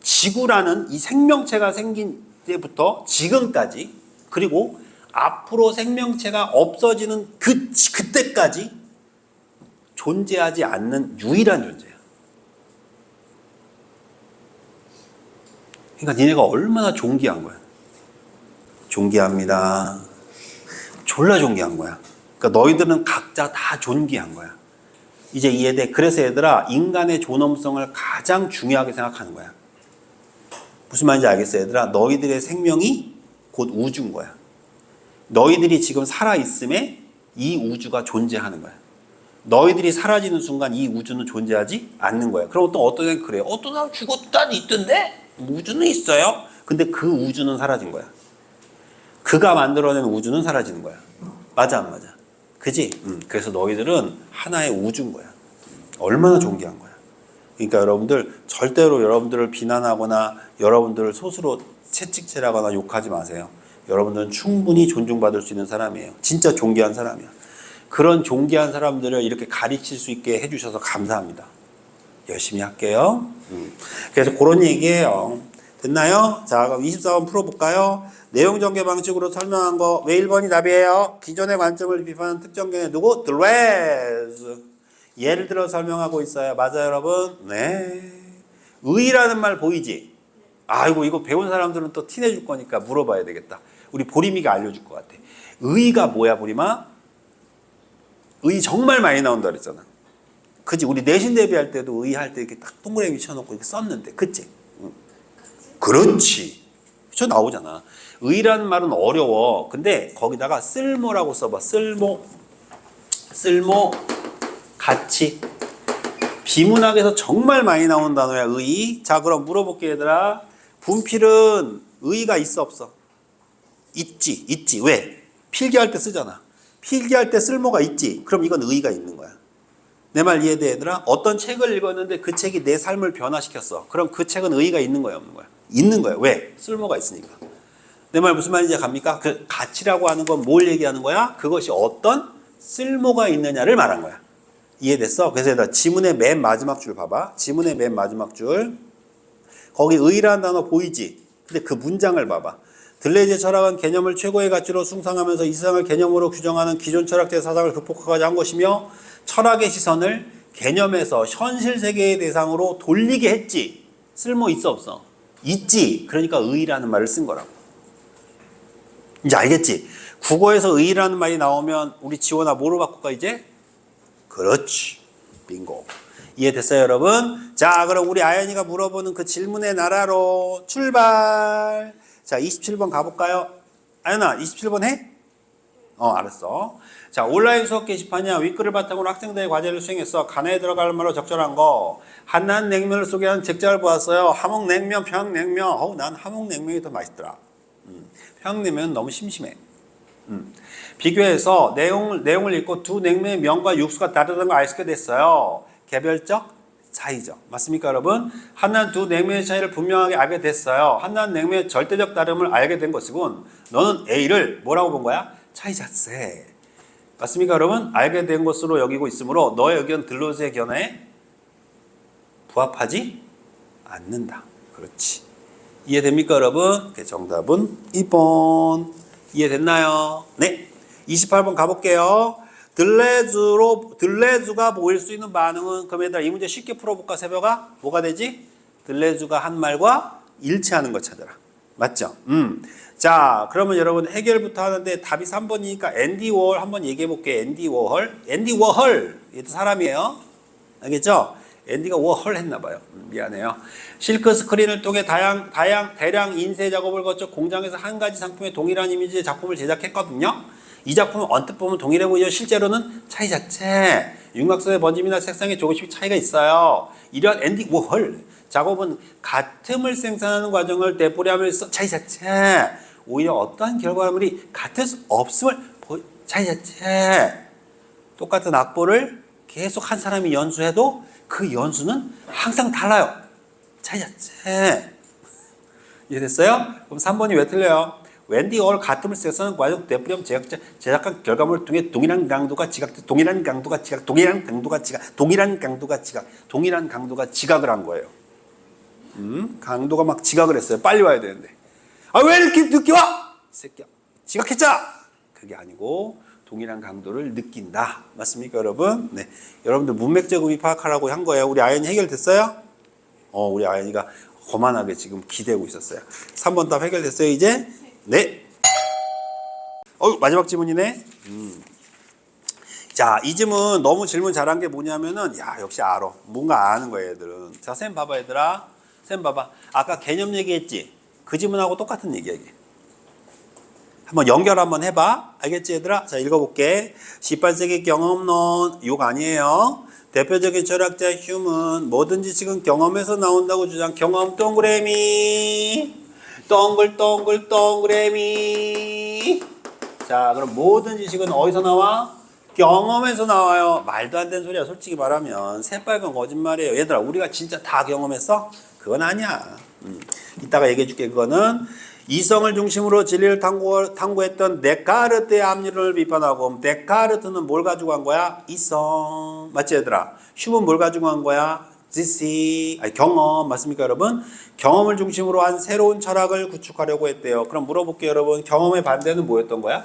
지구라는 이 생명체가 생긴 때부터 지금까지, 그리고 앞으로 생명체가 없어지는 그때까지 존재하지 않는 유일한 존재야. 그러니까 니네가 얼마나 존귀한 거야. 존귀합니다. 졸라 존귀한 거야. 그러니까 너희들은 각자 다 존귀한 거야. 이제 이해돼. 그래서 얘들아, 인간의 존엄성을 가장 중요하게 생각하는 거야. 무슨 말인지 알겠어, 얘들아? 너희들의 생명이 곧 우주인 거야. 너희들이 지금 살아있음에 이 우주가 존재하는 거야. 너희들이 사라지는 순간 이 우주는 존재하지 않는 거야. 그럼 또 어떤 애는 그래요. 어떤 사람 죽었다는 있던데? 우주는 있어요. 근데 그 우주는 사라진 거야. 그가 만들어낸 우주는 사라지는 거야. 맞아, 안 맞아? 그지? 그래서 너희들은 하나의 우주인 거야. 얼마나 존귀한 거야. 그러니까 여러분들 절대로 여러분들을 비난하거나 여러분들을 스스로 채찍질하거나 욕하지 마세요. 여러분들은 충분히 존중받을 수 있는 사람이에요. 진짜 존귀한 사람이야. 그런 존귀한 사람들을 이렇게 가르칠 수 있게 해주셔서 감사합니다. 열심히 할게요. 그래서 그런 얘기예요. 됐나요? 자, 그럼 24번 풀어볼까요? 내용 전개 방식으로 설명한 거 왜 1번이 답이에요? 기존의 관점을 비판하는 특정 견해 누구? 드레즈. 예를 들어 설명하고 있어요. 맞아요, 여러분? 네. 의라는 말 보이지? 아이고, 이거 배운 사람들은 또 티내줄 거니까 물어봐야 되겠다. 우리 보림이가 알려줄 것 같아. 의가 뭐야, 보림아? 의 정말 많이 나온다 그랬잖아. 그치? 우리 내신 대비할 때도 의 할 때 이렇게 딱 동그라미 쳐놓고 이렇게 썼는데, 그치? 그렇지. 저 나오잖아. 의라는 말은 어려워. 근데 거기다가 쓸모라고 써봐. 쓸모, 가치. 비문학에서 정말 많이 나온 단어야, 의. 자, 그럼 물어볼게, 얘들아. 분필은 의가 있어, 없어? 있지. 왜? 필기할 때 쓰잖아. 필기할 때 쓸모가 있지. 그럼 이건 의가 있는 거야. 내 말 이해돼, 얘들아? 어떤 책을 읽었는데 그 책이 내 삶을 변화시켰어. 그럼 그 책은 의의가 있는 거야, 없는 거야? 있는 거야. 왜? 쓸모가 있으니까. 내 말 무슨 말인지 갑니까? 그 가치라고 하는 건 뭘 얘기하는 거야? 그것이 어떤 쓸모가 있느냐를 말한 거야. 이해됐어? 그래서 얘들아, 지문의 맨 마지막 줄 봐봐. 지문의 맨 마지막 줄. 거기 의라는 단어 보이지? 근데 그 문장을 봐봐. 들레즈의 철학은 개념을 최고의 가치로 숭상하면서 이 세상을 개념으로 규정하는 기존 철학자의 사상을 극복하고자 한 것이며 철학의 시선을 개념에서 현실 세계의 대상으로 돌리게 했지. 쓸모 있어 없어? 있지. 그러니까 의라는 말을 쓴 거라고. 이제 알겠지? 국어에서 의라는 말이 나오면 우리 지원아 뭐로 바꿀까 이제? 그렇지. 빙고. 이해됐어요 여러분? 자 그럼 우리 아연이가 물어보는 그 질문의 나라로 출발. 자 27번 가볼까요? 아연아 27번 해? 알았어. 자 온라인 수업 게시판이야. 윗글을 바탕으로 학생들의 과제를 수행했어. 간에 들어갈 말로 적절한 거. 한난 냉면을 소개하는 책자를 보았어요. 함흥냉면, 평양냉면. 난 함흥냉면이 더 맛있더라. 평양냉면은 너무 심심해. 비교해서 내용을 읽고 두 냉면의 면과 육수가 다르다는 걸 알 수 있게 됐어요. 개별적 차이죠. 맞습니까 여러분? 한난 두 냉면의 차이를 분명하게 알게 됐어요. 한난 냉면의 절대적 다름을 알게 된 것이군. 너는 A를 뭐라고 본 거야? 차이 자체. 맞습니까 여러분? 알게 된 것으로 여기고 있으므로 너의 의견 들로즈의 견해에 부합하지 않는다. 그렇지. 이해됩니까 여러분? 정답은 2번. 이해됐나요? 네. 28번 가볼게요. 들레즈가 보일 수 있는 반응은 그럼 얘들아 이 문제 쉽게 풀어볼까 새벽아? 뭐가 되지? 들레즈가 한 말과 일치하는 거 찾아라. 맞죠? 자 그러면 여러분 해결부터 하는데 답이 3번이니까 앤디 워홀 한번 얘기해 볼게요. 앤디 워홀 얘도 사람이에요. 알겠죠? 앤디가 워홀 했나봐요. 미안해요. 실크 스크린을 통해 대량 인쇄 작업을 거쳐 공장에서 한 가지 상품의 동일한 이미지의 작품을 제작했거든요. 이 작품은 언뜻 보면 동일해 보이죠. 실제로는 차이 자체. 윤곽선의 번짐이나 색상에 조금씩 차이가 있어요. 이러한 앤디 워홀 작업은 같음을 생산하는 과정을 되풀이하면서 차이 자체. 오히려 어떠한 결과물이 같을 수 없음을 차이 자체. 똑같은 악보를 계속 한 사람이 연수해도 그 연수는 항상 달라요. 차이 자체. 이해됐어요? 그럼 3번이 왜 틀려요? 웬디 올 같음을 생산하는 과정 되풀이하면 제작한 결과물을 통해 동일한 강도가 지각을 한 거예요. 강도가 막 지각을 했어요. 빨리 와야 되는데. 왜 이렇게 늦게 와? 이 새끼야. 지각했잖아. 그게 아니고 동일한 강도를 느낀다. 맞습니까, 여러분? 네. 여러분들 문맥적 의미 파악하라고 한 거예요. 우리 아연이 해결됐어요? 우리 아연이가 거만하게 지금 기대고 있었어요. 3번 답 해결됐어요, 이제? 네. 마지막 지문이네. 자, 이 질문 너무 질문 잘한 게 뭐냐면은 역시 알아. 뭔가 아는 거야, 얘들은. 자, 쌤 봐봐, 얘들아. 쌤 봐봐. 아까 개념 얘기했지? 그 질문하고 똑같은 얘기야, 이게. 한번 연결 한번 해봐. 알겠지, 얘들아? 자, 읽어볼게. 18세기 경험론, 욕 아니에요. 대표적인 철학자 휴먼, 모든 지식은 경험에서 나온다고 주장. 경험 동그라미. 동글동글동그라미. 자, 그럼 모든 지식은 어디서 나와? 경험에서 나와요. 말도 안 되는 소리야. 솔직히 말하면 새빨간 거짓말이에요. 얘들아 우리가 진짜 다 경험했어? 그건 아니야. 이따가 얘기해 줄게. 그거는 이성을 중심으로 진리를 탐구했던 데카르트의 합리론을 비판하고, 데카르트는 뭘 가지고 한 거야? 이성. 맞지 얘들아? 휴먼 뭘 가지고 한 거야? 경험. 맞습니까 여러분? 경험을 중심으로 한 새로운 철학을 구축하려고 했대요. 그럼 물어볼게요 여러분. 경험의 반대는 뭐였던 거야?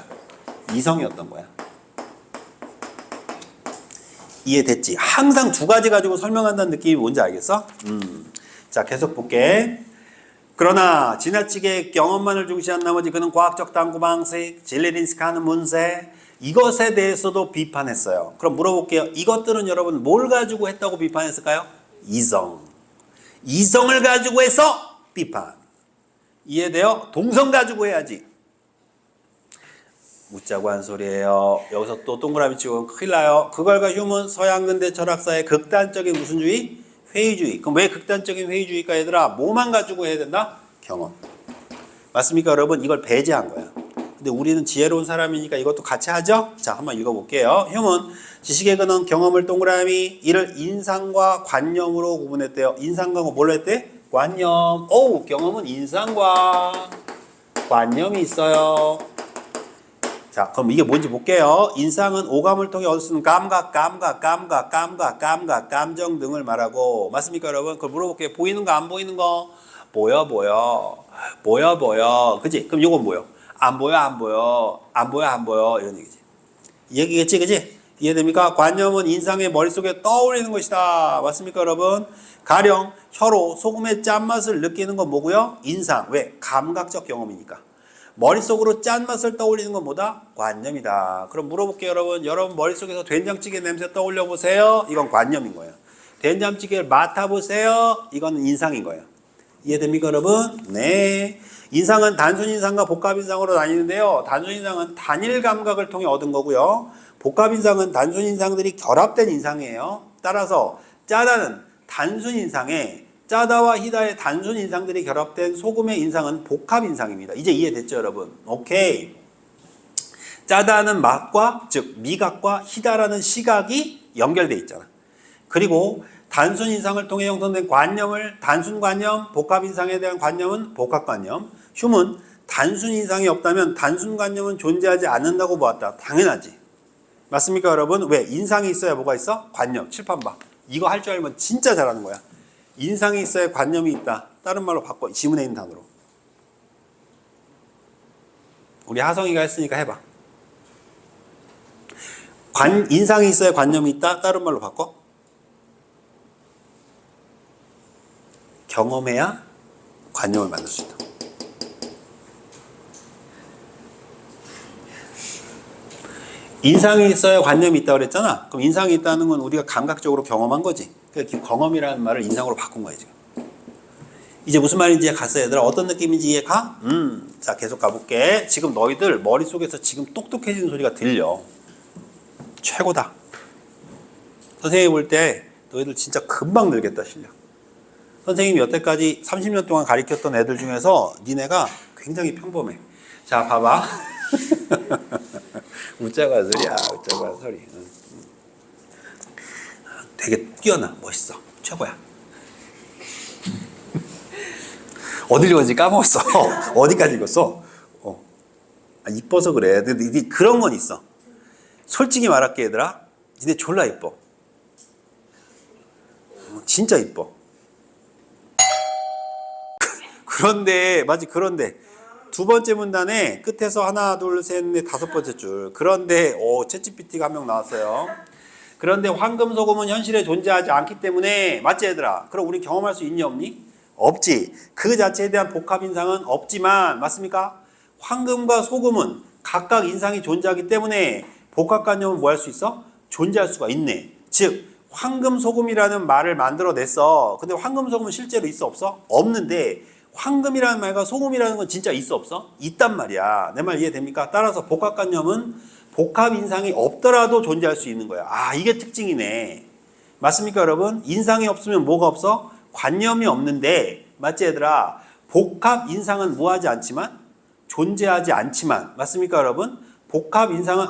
이성이었던 거야. 이해됐지? 항상 두 가지 가지고 설명한다는 느낌이 뭔지 알겠어? 자 계속 볼게. 그러나 지나치게 경험만을 중시한 나머지 그는 과학적 탐구 방식, 질레린스카는 문제, 이것에 대해서도 비판했어요. 그럼 물어볼게요. 이것들은 여러분 뭘 가지고 했다고 비판했을까요? 이성을 가지고 해서 비판. 이해돼요? 동성 가지고 해야지. 묻자고 한 소리예요. 여기서 또 동그라미 치고 큰일 나요. 그걸과 휴먼 서양 근대 철학사의 극단적인 무슨 주의? 회의주의. 그럼 왜 극단적인 회의주의일까 얘들아? 뭐만 가지고 해야 된다? 경험. 맞습니까 여러분? 이걸 배제한 거야. 근데 우리는 지혜로운 사람이니까 이것도 같이 하죠? 자, 한번 읽어볼게요. 휴먼, 지식의 근원 경험을 동그라미, 이를 인상과 관념으로 구분했대요. 인상과 뭘로 했대? 관념. 경험은 인상과 관념이 있어요. 자, 그럼 이게 뭔지 볼게요. 인상은 오감을 통해 얻을 수 있는 감각, 감정 등을 말하고, 맞습니까 여러분? 그걸 물어볼게요. 보이는 거, 안 보이는 거? 보여. 그지? 그럼 요건 뭐요? 안 보여. 이런 얘기지. 이 얘기겠지, 그지? 이해됩니까? 관념은 인상의 머릿속에 떠올리는 것이다. 맞습니까, 여러분? 가령 혀로 소금의 짠맛을 느끼는 건 뭐고요? 인상. 왜? 감각적 경험이니까. 머릿속으로 짠맛을 떠올리는 건 뭐다? 관념이다. 그럼 물어볼게요, 여러분. 여러분 머릿속에서 된장찌개 냄새 떠올려 보세요. 이건 관념인 거예요. 된장찌개를 맡아보세요. 이건 인상인 거예요. 이해됩니까, 여러분? 네. 인상은 단순 인상과 복합 인상으로 나뉘는데요. 단순 인상은 단일 감각을 통해 얻은 거고요. 복합 인상은 단순 인상들이 결합된 인상이에요. 따라서 짜다는 단순 인상에 짜다와 희다의 단순 인상들이 결합된 소금의 인상은 복합 인상입니다. 이제 이해됐죠, 여러분? 오케이. 짜다는 맛과, 즉 미각과 희다라는 시각이 연결돼 있잖아. 그리고 단순 인상을 통해 형성된 관념을 단순 관념, 복합 인상에 대한 관념은 복합 관념. 흉은 단순 인상이 없다면 단순 관념은 존재하지 않는다고 보았다. 당연하지. 맞습니까, 여러분? 왜? 인상이 있어야 뭐가 있어? 관념. 칠판 봐. 이거 할 줄 알면 진짜 잘하는 거야. 인상이 있어야 관념이 있다. 다른 말로 바꿔. 지문에 있는 단어로. 우리 하성이가 했으니까 해봐. 인상이 있어야 관념이 있다. 다른 말로 바꿔. 경험해야 관념을 만들 수 있다. 인상이 있어야 관념이 있다고 그랬잖아. 그럼 인상이 있다는 건 우리가 감각적으로 경험한 거지. 그러니까 경험이라는 말을 인상으로 바꾼 거야, 지금. 이제 무슨 말인지 갔어, 얘들아? 어떤 느낌인지 이해 가? 자, 계속 가볼게. 지금 너희들 머릿속에서 지금 똑똑해지는 소리가 들려. 최고다. 선생님이 볼 때 너희들 진짜 금방 늘겠다, 실력. 선생님이 여태까지 30년 동안 가르쳤던 애들 중에서 니네가 굉장히 평범해. 자, 봐봐. 웃자가 소리야, 웃자가 소리. 되게 뛰어나, 멋있어, 최고야. 어딜 읽었지 까먹었어. 어디까지 읽었어? 이뻐서 그래. 근데 그런 건 있어. 솔직히 말할게, 얘들아. 니네 졸라 이뻐. 진짜 이뻐. 그런데 두 번째 문단에 끝에서 하나, 둘, 셋, 넷, 다섯 번째 줄. 그런데 챗GPT가 한 명 나왔어요. 그런데 황금 소금은 현실에 존재하지 않기 때문에 맞지, 얘들아? 그럼 우리 경험할 수 있니 없니? 없지. 그 자체에 대한 복합 인상은 없지만 맞습니까? 황금과 소금은 각각 인상이 존재하기 때문에 복합관념은 뭐 할 수 있어? 존재할 수가 있네. 즉 황금 소금이라는 말을 만들어냈어. 근데 황금 소금은 실제로 있어 없어? 없는데 황금이라는 말과 소금이라는 건 진짜 있어 없어? 있단 말이야. 내 말 이해됩니까? 따라서 복합관념은 복합 인상이 없더라도 존재할 수 있는 거야. 아, 이게 특징이네. 맞습니까, 여러분? 인상이 없으면 뭐가 없어? 관념이 없는데, 맞지, 얘들아? 복합 인상은 뭐하지 않지만 존재하지 않지만, 맞습니까, 여러분? 복합 인상은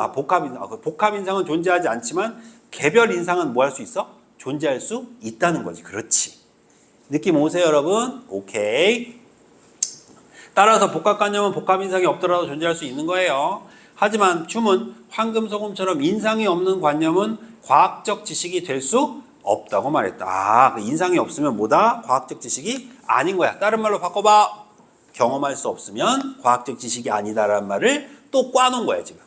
존재하지 않지만 개별 인상은 뭐 할 수 있어? 존재할 수 있다는 거지. 그렇지. 느낌 오세요, 여러분? 오케이. 따라서 복합관념은 복합 인상이 없더라도 존재할 수 있는 거예요. 하지만 줌은 황금 소금처럼 인상이 없는 관념은 과학적 지식이 될 수 없다고 말했다. 그 인상이 없으면 뭐다? 과학적 지식이 아닌 거야. 다른 말로 바꿔봐. 경험할 수 없으면 과학적 지식이 아니다라는 말을 또 꽈놓은 거야, 지금.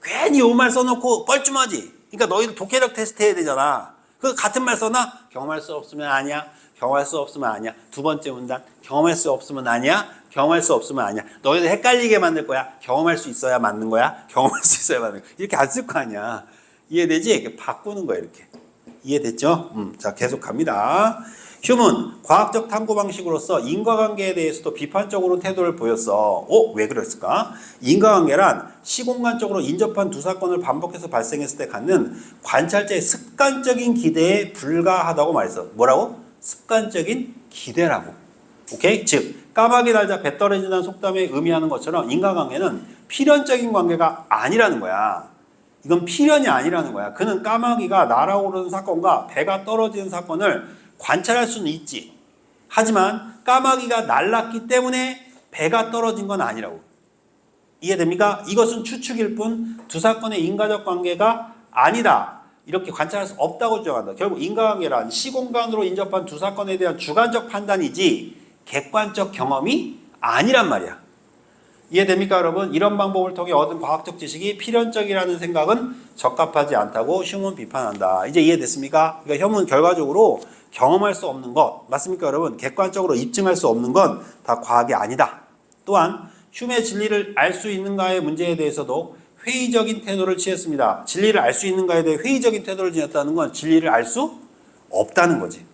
괜히 요 말 써놓고 뻘쭘하지. 그러니까 너희들 독해력 테스트 해야 되잖아. 그 같은 말 써놔? 경험할 수 없으면 아니야. 경험할 수 없으면 아니야. 두 번째 문단. 경험할 수 없으면 아니야. 경험할 수 없으면 아니야. 너희들 헷갈리게 만들 거야. 경험할 수 있어야 맞는 거야. 경험할 수 있어야 맞는 거야. 이렇게 안 쓸 거 아니야. 이해되지? 이렇게 바꾸는 거야, 이렇게. 이해됐죠? 자, 계속 갑니다. 휴문, 과학적 탐구 방식으로서 인과관계에 대해서도 비판적으로 태도를 보였어. 왜 그랬을까? 인과관계란 시공간적으로 인접한 두 사건을 반복해서 발생했을 때 갖는 관찰자의 습관적인 기대에 불과하다고 말했어. 뭐라고? 습관적인 기대라고. 오케이? 즉, 까마귀 달자 배 떨어진다는 속담에 의미하는 것처럼 인과관계는 필연적인 관계가 아니라는 거야. 이건 필연이 아니라는 거야. 그는 까마귀가 날아오르는 사건과 배가 떨어지는 사건을 관찰할 수는 있지. 하지만 까마귀가 날랐기 때문에 배가 떨어진 건 아니라고. 이해됩니까? 이것은 추측일 뿐 두 사건의 인과적 관계가 아니다. 이렇게 관찰할 수 없다고 주장한다. 결국 인과관계란 시공간으로 인접한 두 사건에 대한 주관적 판단이지 객관적 경험이 아니란 말이야. 이해됩니까, 여러분? 이런 방법을 통해 얻은 과학적 지식이 필연적이라는 생각은 적합하지 않다고 흉은 비판한다. 이제 이해됐습니까? 그러니까 흉은 결과적으로 경험할 수 없는 것, 맞습니까, 여러분? 객관적으로 입증할 수 없는 건 다 과학이 아니다. 또한 흉의 진리를 알 수 있는가의 문제에 대해서도 회의적인 태도를 취했습니다. 진리를 알 수 있는가에 대해 회의적인 태도를 지녔다는 건 진리를 알 수 없다는 거지.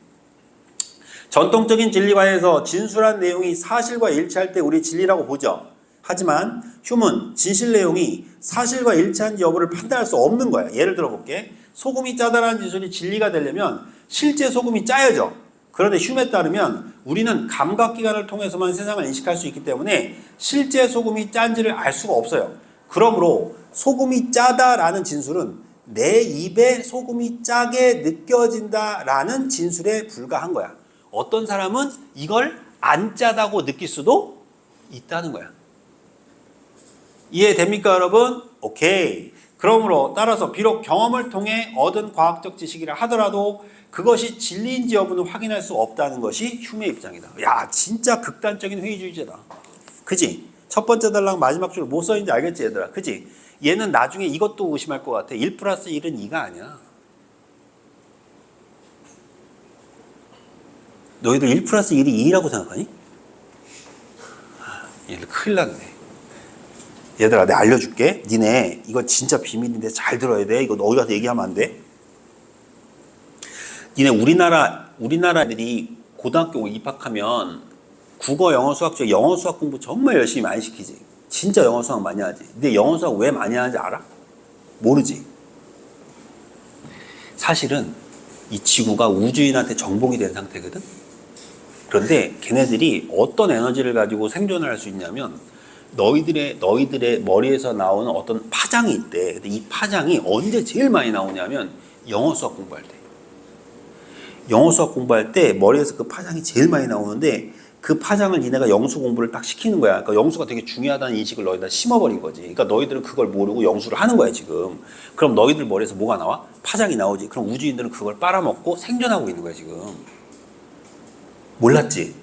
전통적인 진리관에서 진술한 내용이 사실과 일치할 때 우리 진리라고 보죠. 하지만 흉은 진실 내용이 사실과 일치한지 여부를 판단할 수 없는 거야. 예를 들어 볼게. 소금이 짜다라는 진술이 진리가 되려면 실제 소금이 짜야죠. 그런데 흉에 따르면 우리는 감각기관을 통해서만 세상을 인식할 수 있기 때문에 실제 소금이 짠지를 알 수가 없어요. 그러므로 소금이 짜다라는 진술은 내 입에 소금이 짜게 느껴진다라는 진술에 불과한 거야. 어떤 사람은 이걸 안 짜다고 느낄 수도 있다는 거야. 이해됩니까, 여러분? 오케이. 그러므로 따라서 비록 경험을 통해 얻은 과학적 지식이라 하더라도 그것이 진리인지 여부는 확인할 수 없다는 것이 흉의 입장이다. 야, 진짜 극단적인 회의주의자다. 그지? 첫 번째 달랑 마지막 줄 뭐 써있는지 알겠지, 얘들아? 그지? 얘는 나중에 이것도 의심할 것 같아. 1 플러스 1은 2가 아니야. 너희들 1 플러스 1이 2라고 생각하니? 얘들 큰일 났네. 얘들아, 내가 알려줄게. 니네 이거 진짜 비밀인데 잘 들어야 돼. 이거 어디 가서 얘기하면 안 돼. 니네 우리나라 애들이 고등학교 입학하면 국어, 영어, 수학 중에 영어, 수학 공부 정말 열심히 많이 시키지. 진짜 영어, 수학 많이 하지. 근데 영어, 수학 왜 많이 하는지 알아? 모르지. 사실은 이 지구가 우주인한테 정복이 된 상태거든. 그런데 걔네들이 어떤 에너지를 가지고 생존을 할 수 있냐면 너희들의 머리에서 나오는 어떤 파장이 있대. 근데 이 파장이 언제 제일 많이 나오냐면 영어, 수학 공부할 때. 영어, 수학 공부할 때 머리에서 그 파장이 제일 많이 나오는데 그 파장을 니네가 영수 공부를 딱 시키는 거야. 그러니까 영수가 되게 중요하다는 인식을 너희들 심어버린 거지. 그러니까 너희들은 그걸 모르고 영수를 하는 거야, 지금. 그럼 너희들 머리에서 뭐가 나와? 파장이 나오지. 그럼 우주인들은 그걸 빨아먹고 생존하고 있는 거야, 지금. 몰랐지?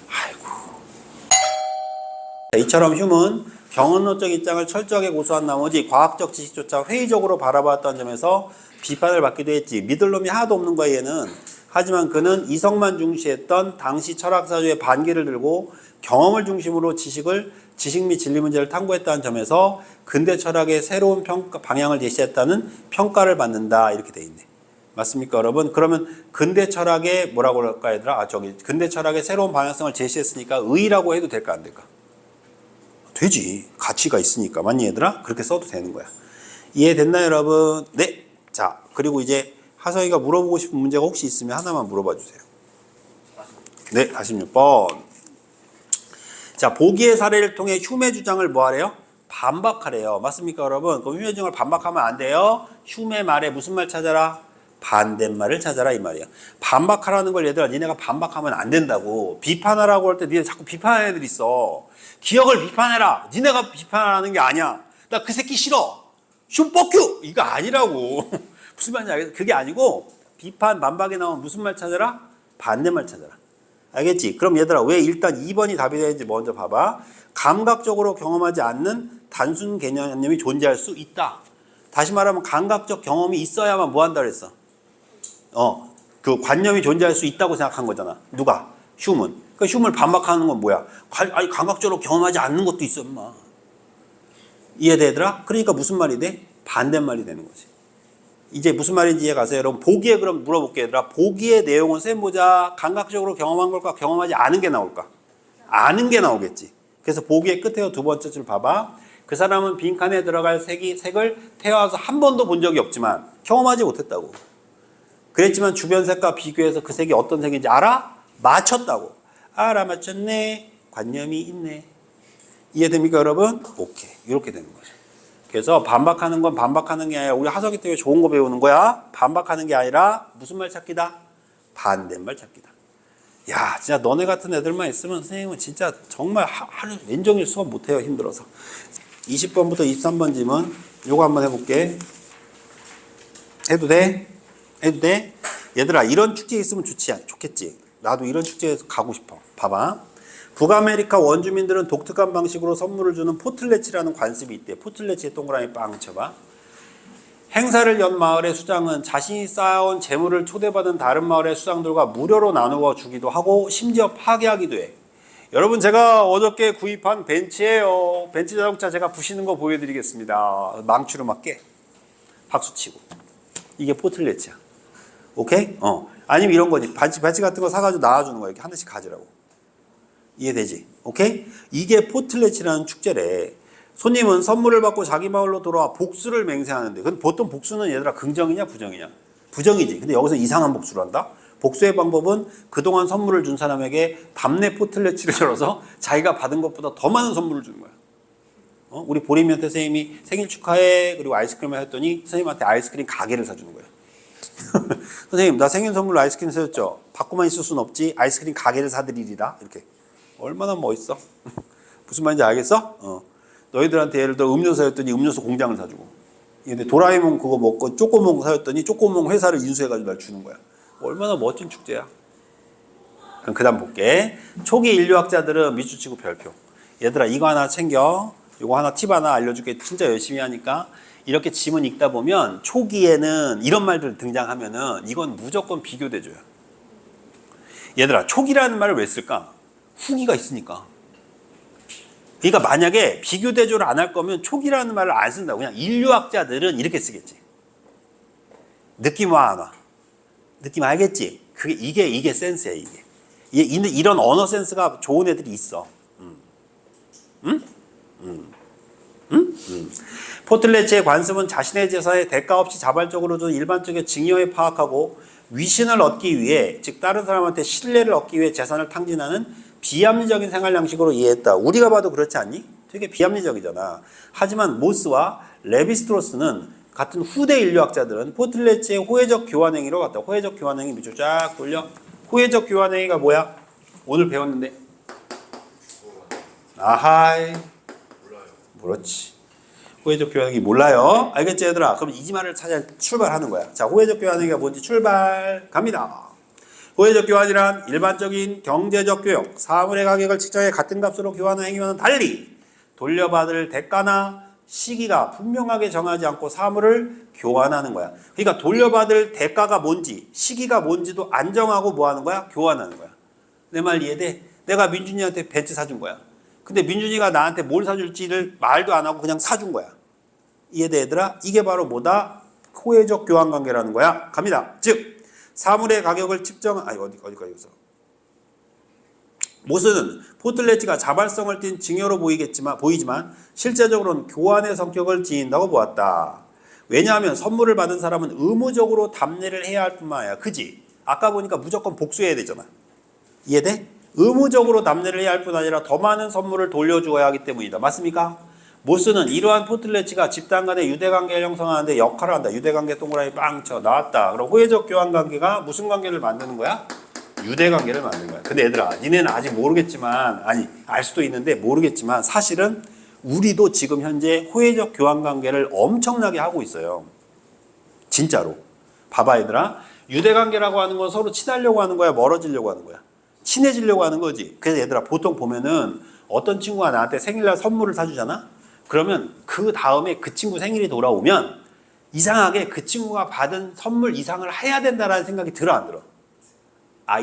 아이고. 이처럼 흉은 경험론적 입장을 철저하게 고수한 나머지 과학적 지식조차 회의적으로 바라봤던 점에서 비판을 받기도 했지. 믿을 놈이 하나도 없는 거야, 얘는. 하지만 그는 이성만 중시했던 당시 철학사조의 반기를 들고 경험을 중심으로 지식 및 진리 문제를 탐구했다는 점에서 근대 철학의 새로운 방향을 제시했다는 평가를 받는다. 이렇게 돼 있네. 맞습니까, 여러분? 그러면 근대 철학의 뭐라고 할까, 얘들아? 근대 철학의 새로운 방향성을 제시했으니까 의라고 해도 될까, 안 될까? 되지. 가치가 있으니까. 맞니, 얘들아? 그렇게 써도 되는 거야. 이해됐나요, 여러분? 네. 자, 그리고 이제 하성이가 물어보고 싶은 문제가 혹시 있으면 하나만 물어봐 주세요. 네, 46번. 자, 보기의 사례를 통해 흉의 주장을 뭐 하래요? 반박하래요. 맞습니까, 여러분? 그럼 흉의 주장을 반박하면 안 돼요. 흉의 말에 무슨 말 찾아라? 반대말을 찾아라, 이 말이야. 반박하라는 걸 얘들아, 니네가 반박하면 안 된다고. 비판하라고 할 때 니네 자꾸 비판하는 애들 있어. 기억을 비판해라. 니네가 비판하는 게 아니야. 나 그 새끼 싫어. 흉 뻑큐! 이거 아니라고. 무슨 말인지 알겠어? 그게 아니고 비판, 반박에 나오면 무슨 말 찾아라? 반대말 찾아라. 알겠지? 그럼 얘들아, 왜 일단 2번이 답이 되는지 먼저 봐봐. 감각적으로 경험하지 않는 단순 개념이 존재할 수 있다. 다시 말하면 감각적 경험이 있어야만 뭐 한다 그랬어? 그 관념이 존재할 수 있다고 생각한 거잖아. 누가? 흉은. 그 흉을 반박하는 건 뭐야? 아니, 감각적으로 경험하지 않는 것도 있어, 임마. 이해되더라? 그러니까 무슨 말이 돼? 반대말이 되는 거지. 이제 무슨 말인지 이해 가세요? 여러분, 보기에 그럼 물어볼게요, 얘들아. 보기의 내용은 쌤 보자. 감각적으로 경험한 걸까? 경험하지 않은 게 나올까? 아는 게 나오겠지. 그래서 보기의 끝에 두 번째 줄 봐봐. 그 사람은 빈칸에 들어갈 색을 태어나서 한 번도 본 적이 없지만 경험하지 못했다고. 그랬지만 주변 색과 비교해서 그 색이 어떤 색인지 알아? 맞췄다고. 알아맞혔네. 관념이 있네. 이해됩니까, 여러분? 오케이. 이렇게 되는 거죠. 그래서 반박하는 건 반박하는 게 아니라 우리 하석이 때문에 좋은 거 배우는 거야. 반박하는 게 아니라 무슨 말 찾기다? 반대말 찾기다. 야, 진짜 너네 같은 애들만 있으면 선생님은 진짜 정말 하루 왼종일 수업 못해요. 힘들어서. 20번부터 23번 질문 요거 한번 해볼게. 해도 돼? 해도 돼? 얘들아, 이런 축제 있으면 좋겠지. 나도 이런 축제에 가고 싶어. 봐봐. 북아메리카 원주민들은 독특한 방식으로 선물을 주는 포틀레치라는 관습이 있대. 포틀레치에 동그라미 빵 쳐봐. 행사를 연 마을의 수장은 자신이 쌓아온 재물을 초대받은 다른 마을의 수장들과 무료로 나누어 주기도 하고 심지어 파괴하기도 해. 여러분, 제가 어저께 구입한 벤츠예요. 벤츠 자동차 제가 부시는 거 보여드리겠습니다. 망치로 막 깨. 박수치고. 이게 포틀레치야. 오케이? 아니면 이런 거지. 바지 같은 거 사가지고 나와주는 거야. 이렇게 하나씩 가지라고. 이해되지? 오케이? 이게 포틀레치라는 축제래. 손님은 선물을 받고 자기 마을로 돌아와 복수를 맹세하는데, 근데 보통 복수는 얘들아 긍정이냐 부정이냐? 부정이지. 근데 여기서 이상한 복수를 한다? 복수의 방법은 그동안 선물을 준 사람에게 답례 포틀레치를 열어서 자기가 받은 것보다 더 많은 선물을 주는 거야. 우리 보림이한테 선생님이 생일 축하해 그리고 아이스크림을 했더니 선생님한테 아이스크림 가게를 사주는 거야. 선생님, 나 생일 선물로 아이스크림 사줬죠? 받고만 있을 순 없지. 아이스크림 가게를 사드리리라. 이렇게. 얼마나 멋있어? 무슨 말인지 알겠어? 너희들한테 예를 들어 음료수 사줬더니 음료수 공장을 사주고, 근데 도라에몽 그거 먹고 쪼꼬몽 사줬더니 쪼꼬몽 회사를 인수해가지고 날 주는 거야. 얼마나 멋진 축제야. 그럼 그 다음 볼게. 초기 인류학자들은 밑줄치고 별표. 얘들아, 이거 하나 챙겨. 이거 하나 팁 하나 알려줄게. 진짜 열심히 하니까. 이렇게 지문 읽다 보면 초기에는 이런 말들 등장하면은 이건 무조건 비교대줘요. 얘들아, 초기라는 말을 왜 쓸까? 후기가 있으니까. 그러니까 만약에 비교대조를 안 할 거면 초기라는 말을 안 쓴다고. 그냥 인류학자들은 이렇게 쓰겠지. 느낌 와, 안 와? 느낌 알겠지? 이게 센스야, 이게. 이런 언어 센스가 좋은 애들이 있어. 포틀레치의 관습은 자신의 제사에 대가 없이 자발적으로 준 일반적인 증여에 파악하고 위신을 얻기 위해, 즉 다른 사람한테 신뢰를 얻기 위해 재산을 탕진하는 비합리적인 생활 양식으로 이해했다. 우리가 봐도 그렇지 않니? 되게 비합리적이잖아. 하지만 모스와 레비스트로스는 같은 후대 인류학자들은 포틀레치의 호혜적 교환행위로 봤다. 호혜적 교환행위 밑줄 쫙 돌려. 호혜적 교환행위가 뭐야? 오늘 배웠는데. 아하이. 몰라요. 그렇지. 호혜적 교환행위 몰라요? 알겠지 얘들아? 그럼 이지말을 찾아 출발하는 거야. 자, 호혜적 교환행위가 뭔지 출발 갑니다. 호혜적 교환이란 일반적인 경제적 교역, 사물의 가격을 측정해 같은 값으로 교환하는 행위와는 달리 돌려받을 대가나 시기가 분명하게 정하지 않고 사물을 교환하는 거야. 그러니까 돌려받을 대가가 뭔지, 시기가 뭔지도 안 정하고 뭐 하는 거야? 교환하는 거야. 내 말 이해돼? 내가 민준이한테 벤츠 사준 거야. 근데 민준이가 나한테 뭘 사줄지를 말도 안 하고 그냥 사준 거야. 이해돼 얘들아? 이게 바로 뭐다? 호혜적 교환 관계라는 거야. 갑니다. 즉 사물의 가격을 어디까지 있어? 모스는 포틀레치가 자발성을 띤 증여로 보이지만 실제적으로는 교환의 성격을 지닌다고 보았다. 왜냐하면 선물을 받은 사람은 의무적으로 답례를 해야 할 뿐만 아니라, 그지? 아까 보니까 무조건 복수해야 되잖아. 이해돼? 의무적으로 답례를 해야 할 뿐 아니라 더 많은 선물을 돌려주어야 하기 때문이다. 맞습니까? 모스는 이러한 포틀레치가 집단 간의 유대관계를 형성하는데 역할을 한다. 유대관계 동그라미 빵 쳐 나왔다. 그럼 호혜적 교환관계가 무슨 관계를 만드는 거야? 유대관계를 만드는 거야. 근데 얘들아, 니네는 아직 모르겠지만, 알 수도 있는데 모르겠지만 사실은 우리도 지금 현재 호혜적 교환관계를 엄청나게 하고 있어요. 진짜로. 봐봐 얘들아. 유대관계라고 하는 건 서로 친하려고 하는 거야? 멀어지려고 하는 거야? 친해지려고 하는 거지. 그래서 얘들아, 보통 보면은 어떤 친구가 나한테 생일날 선물을 사주잖아? 그러면 그 다음에 그 친구 생일이 돌아오면 이상하게 그 친구가 받은 선물 이상을 해야 된다라는 생각이 들어, 안 들어?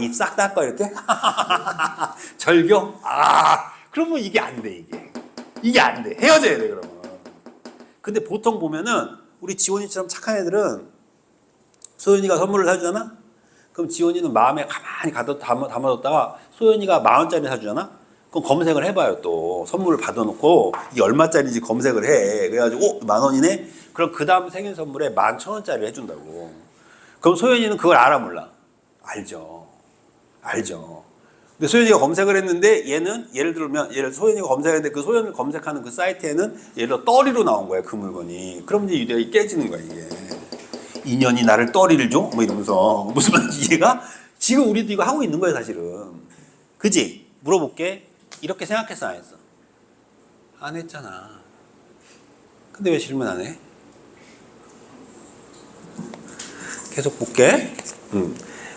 입 싹 닦아 이렇게? 절교? 그러면 이게 안 돼, 이게 안 돼. 헤어져야 돼, 그러면. 근데 보통 보면은 우리 지원이처럼 착한 애들은 소연이가 선물을 사주잖아? 그럼 지원이는 마음에 가만히 담아뒀다가 소연이가 10,000원짜리 사주잖아? 그럼 검색을 해봐요. 또 선물을 받아놓고 이게 얼마짜리인지 검색을 해. 그래가지고 10,000원이네? 그럼 그 다음 생일 선물에 11,000원짜리를 해준다고. 그럼 소연이는 그걸 알아 몰라? 알죠. 근데 소연이가 검색을 했는데 얘는 예를 들면 소연이가 검색했는데 그 소연을 검색하는 그 사이트에는 예를 들어 떨이로 나온 거야, 그 물건이. 그럼 이제 유대가 깨지는 거야, 이게. 인연이 나를 떨이를 줘? 뭐 이러면서. 무슨 말인지 이해가? 지금 우리도 이거 하고 있는 거야, 사실은. 그지? 물어볼게. 이렇게 생각했어, 안 했어? 안 했잖아. 근데 왜 질문 안 해? 계속 볼게.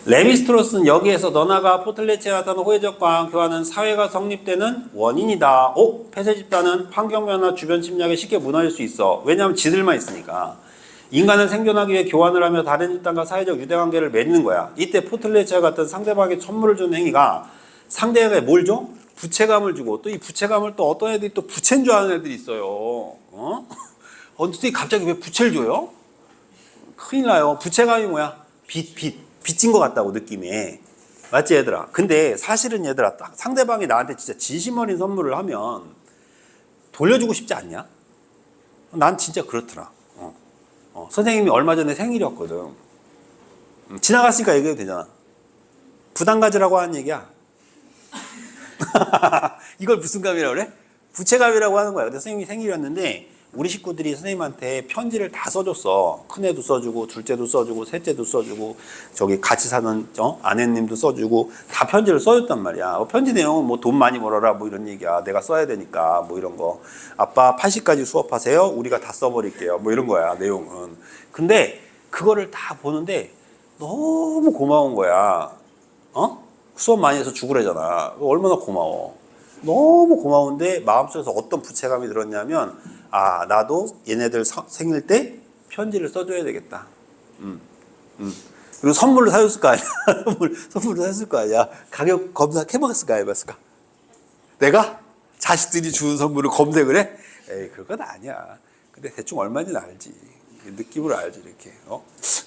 레비스트로스는 여기에서 너나가 포틀레츠에 나타나는 호혜적 과학 교환은 사회가 성립되는 원인이다. 폐쇄 집단은 환경 변화, 주변 침략에 쉽게 무너질 수 있어. 왜냐하면 지들만 있으니까. 인간은 생존하기 위해 교환을 하며 다른 집단과 사회적 유대관계를 맺는 거야. 이때 포틀레츠와 같은 상대방에게 선물을 주는 행위가 상대에게 뭘 줘? 부채감을 주고, 또 이 부채감을 또 어떤 애들이 또 부채인 줄 아는 애들이 있어요. 어떻게 갑자기 왜 부채를 줘요? 큰일 나요. 부채감이 뭐야? 빚진 것 같다고 느낌에. 맞지 얘들아? 근데 사실은 얘들아, 딱 상대방이 나한테 진짜 진심 어린 선물을 하면 돌려주고 싶지 않냐? 난 진짜 그렇더라. 선생님이 얼마 전에 생일이었거든. 지나갔으니까 얘기해도 되잖아. 부담 가지라고 하는 얘기야. 이걸 무슨 감이라고 그래? 부채감이라고 하는 거야. 근데 선생님이 생일이었는데 우리 식구들이 선생님한테 편지를 다 써줬어. 큰애도 써주고 둘째도 써주고 셋째도 써주고 저기 같이 사는 아내님도 써주고 다 편지를 써줬단 말이야. 편지 내용은 뭐 돈 많이 벌어라 뭐 이런 얘기야. 내가 써야 되니까 뭐 이런 거. 아빠 80까지 수업하세요. 우리가 다 써버릴게요. 뭐 이런 거야 내용은. 근데 그거를 다 보는데 너무 고마운 거야. 수업 많이 해서 죽으래잖아. 얼마나 고마워. 너무 고마운데 마음속에서 어떤 부채감이 들었냐면 나도 얘네들 생일 때 편지를 써줘야 되겠다. 그리고 선물로 사줬을 거 아니야. 선물로 사줬을 거 아니야. 가격 검색해봤을까 안 해봤을까? 내가 자식들이 주는 선물을 검색을 해? 에이 그건 아니야. 근데 대충 얼마인지는 알지. 느낌으로 알지 이렇게.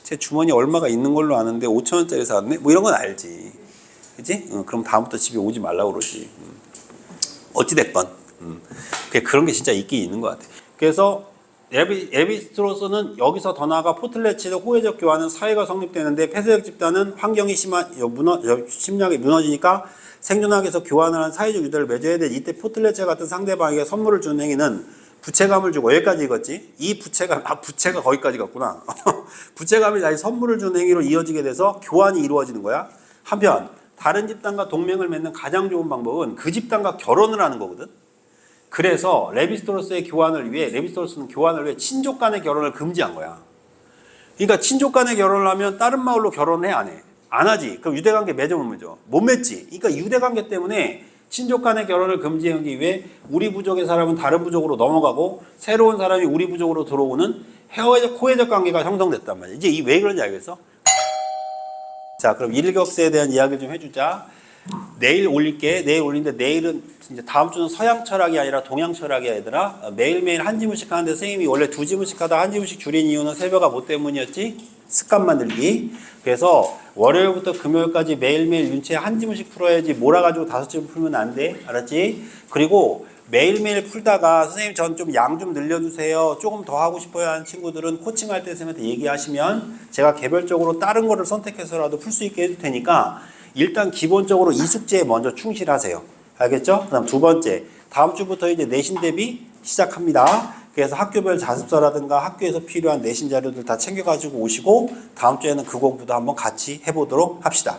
제 주머니 얼마가 있는 걸로 아는데 5,000원짜리 샀네? 뭐 이런 건 알지. 그치? 그럼 다음부터 집에 오지 말라고 그러지. 어찌됐건. 그런 게 진짜 있긴 있는 것 같아. 그래서 레비스트로스는 여기서 더 나아가 포틀레츠의 호혜적 교환은 사회가 성립되는데 폐쇄적 집단은 환경이 심하게 무너지니까 생존하기 위해서 교환을 한 사회적 유대를 맺어야 돼. 이때 포틀레츠 같은 상대방에게 선물을 주는 행위는 부채감을 주고 여기까지 읽었지? 이 부채감, 부채가 거기까지 갔구나. 부채감이 다시 선물을 주는 행위로 이어지게 돼서 교환이 이루어지는 거야. 한편 다른 집단과 동맹을 맺는 가장 좋은 방법은 그 집단과 결혼을 하는 거거든. 그래서 레비스토로스는 교환을 위해 친족 간의 결혼을 금지한 거야. 그러니까 친족 간의 결혼을 하면 다른 마을로 결혼해 안 해? 안 하지. 그럼 유대관계 맺어 못 맺어? 못 맺지. 그러니까 유대관계 때문에 친족 간의 결혼을 금지하기 위해 우리 부족의 사람은 다른 부족으로 넘어가고 새로운 사람이 우리 부족으로 들어오는 호혜적 관계가 형성됐단 말이야. 이제 왜 그런지 알겠어? 자, 그럼 일격세에 대한 이야기를 좀 해주자. 내일 올릴게. 내일 올리는데 내일은 이제 다음 주는 서양 철학이 아니라 동양 철학이야 얘들아. 매일매일 한 지문씩 하는데 선생님이 원래 두 지문씩 하다 한 지문씩 줄인 이유는 새벽아 뭐 때문이었지? 습관 만들기. 그래서 월요일부터 금요일까지 매일매일 윤체 한 지문씩 풀어야지 몰아가지고 5지문 풀면 안 돼. 알았지? 그리고 매일매일 풀다가 선생님 전 좀 양 좀 늘려주세요. 조금 더 하고 싶어요 하는 친구들은 코칭할 때 선생님한테 얘기하시면 제가 개별적으로 다른 거를 선택해서라도 풀 수 있게 해줄 테니까 일단 기본적으로 이 숙제에 먼저 충실하세요. 알겠죠? 그 다음 두 번째, 다음 주부터 이제 내신 대비 시작합니다. 그래서 학교별 자습서라든가 학교에서 필요한 내신 자료들 다 챙겨가지고 오시고 다음 주에는 그 공부도 한번 같이 해보도록 합시다.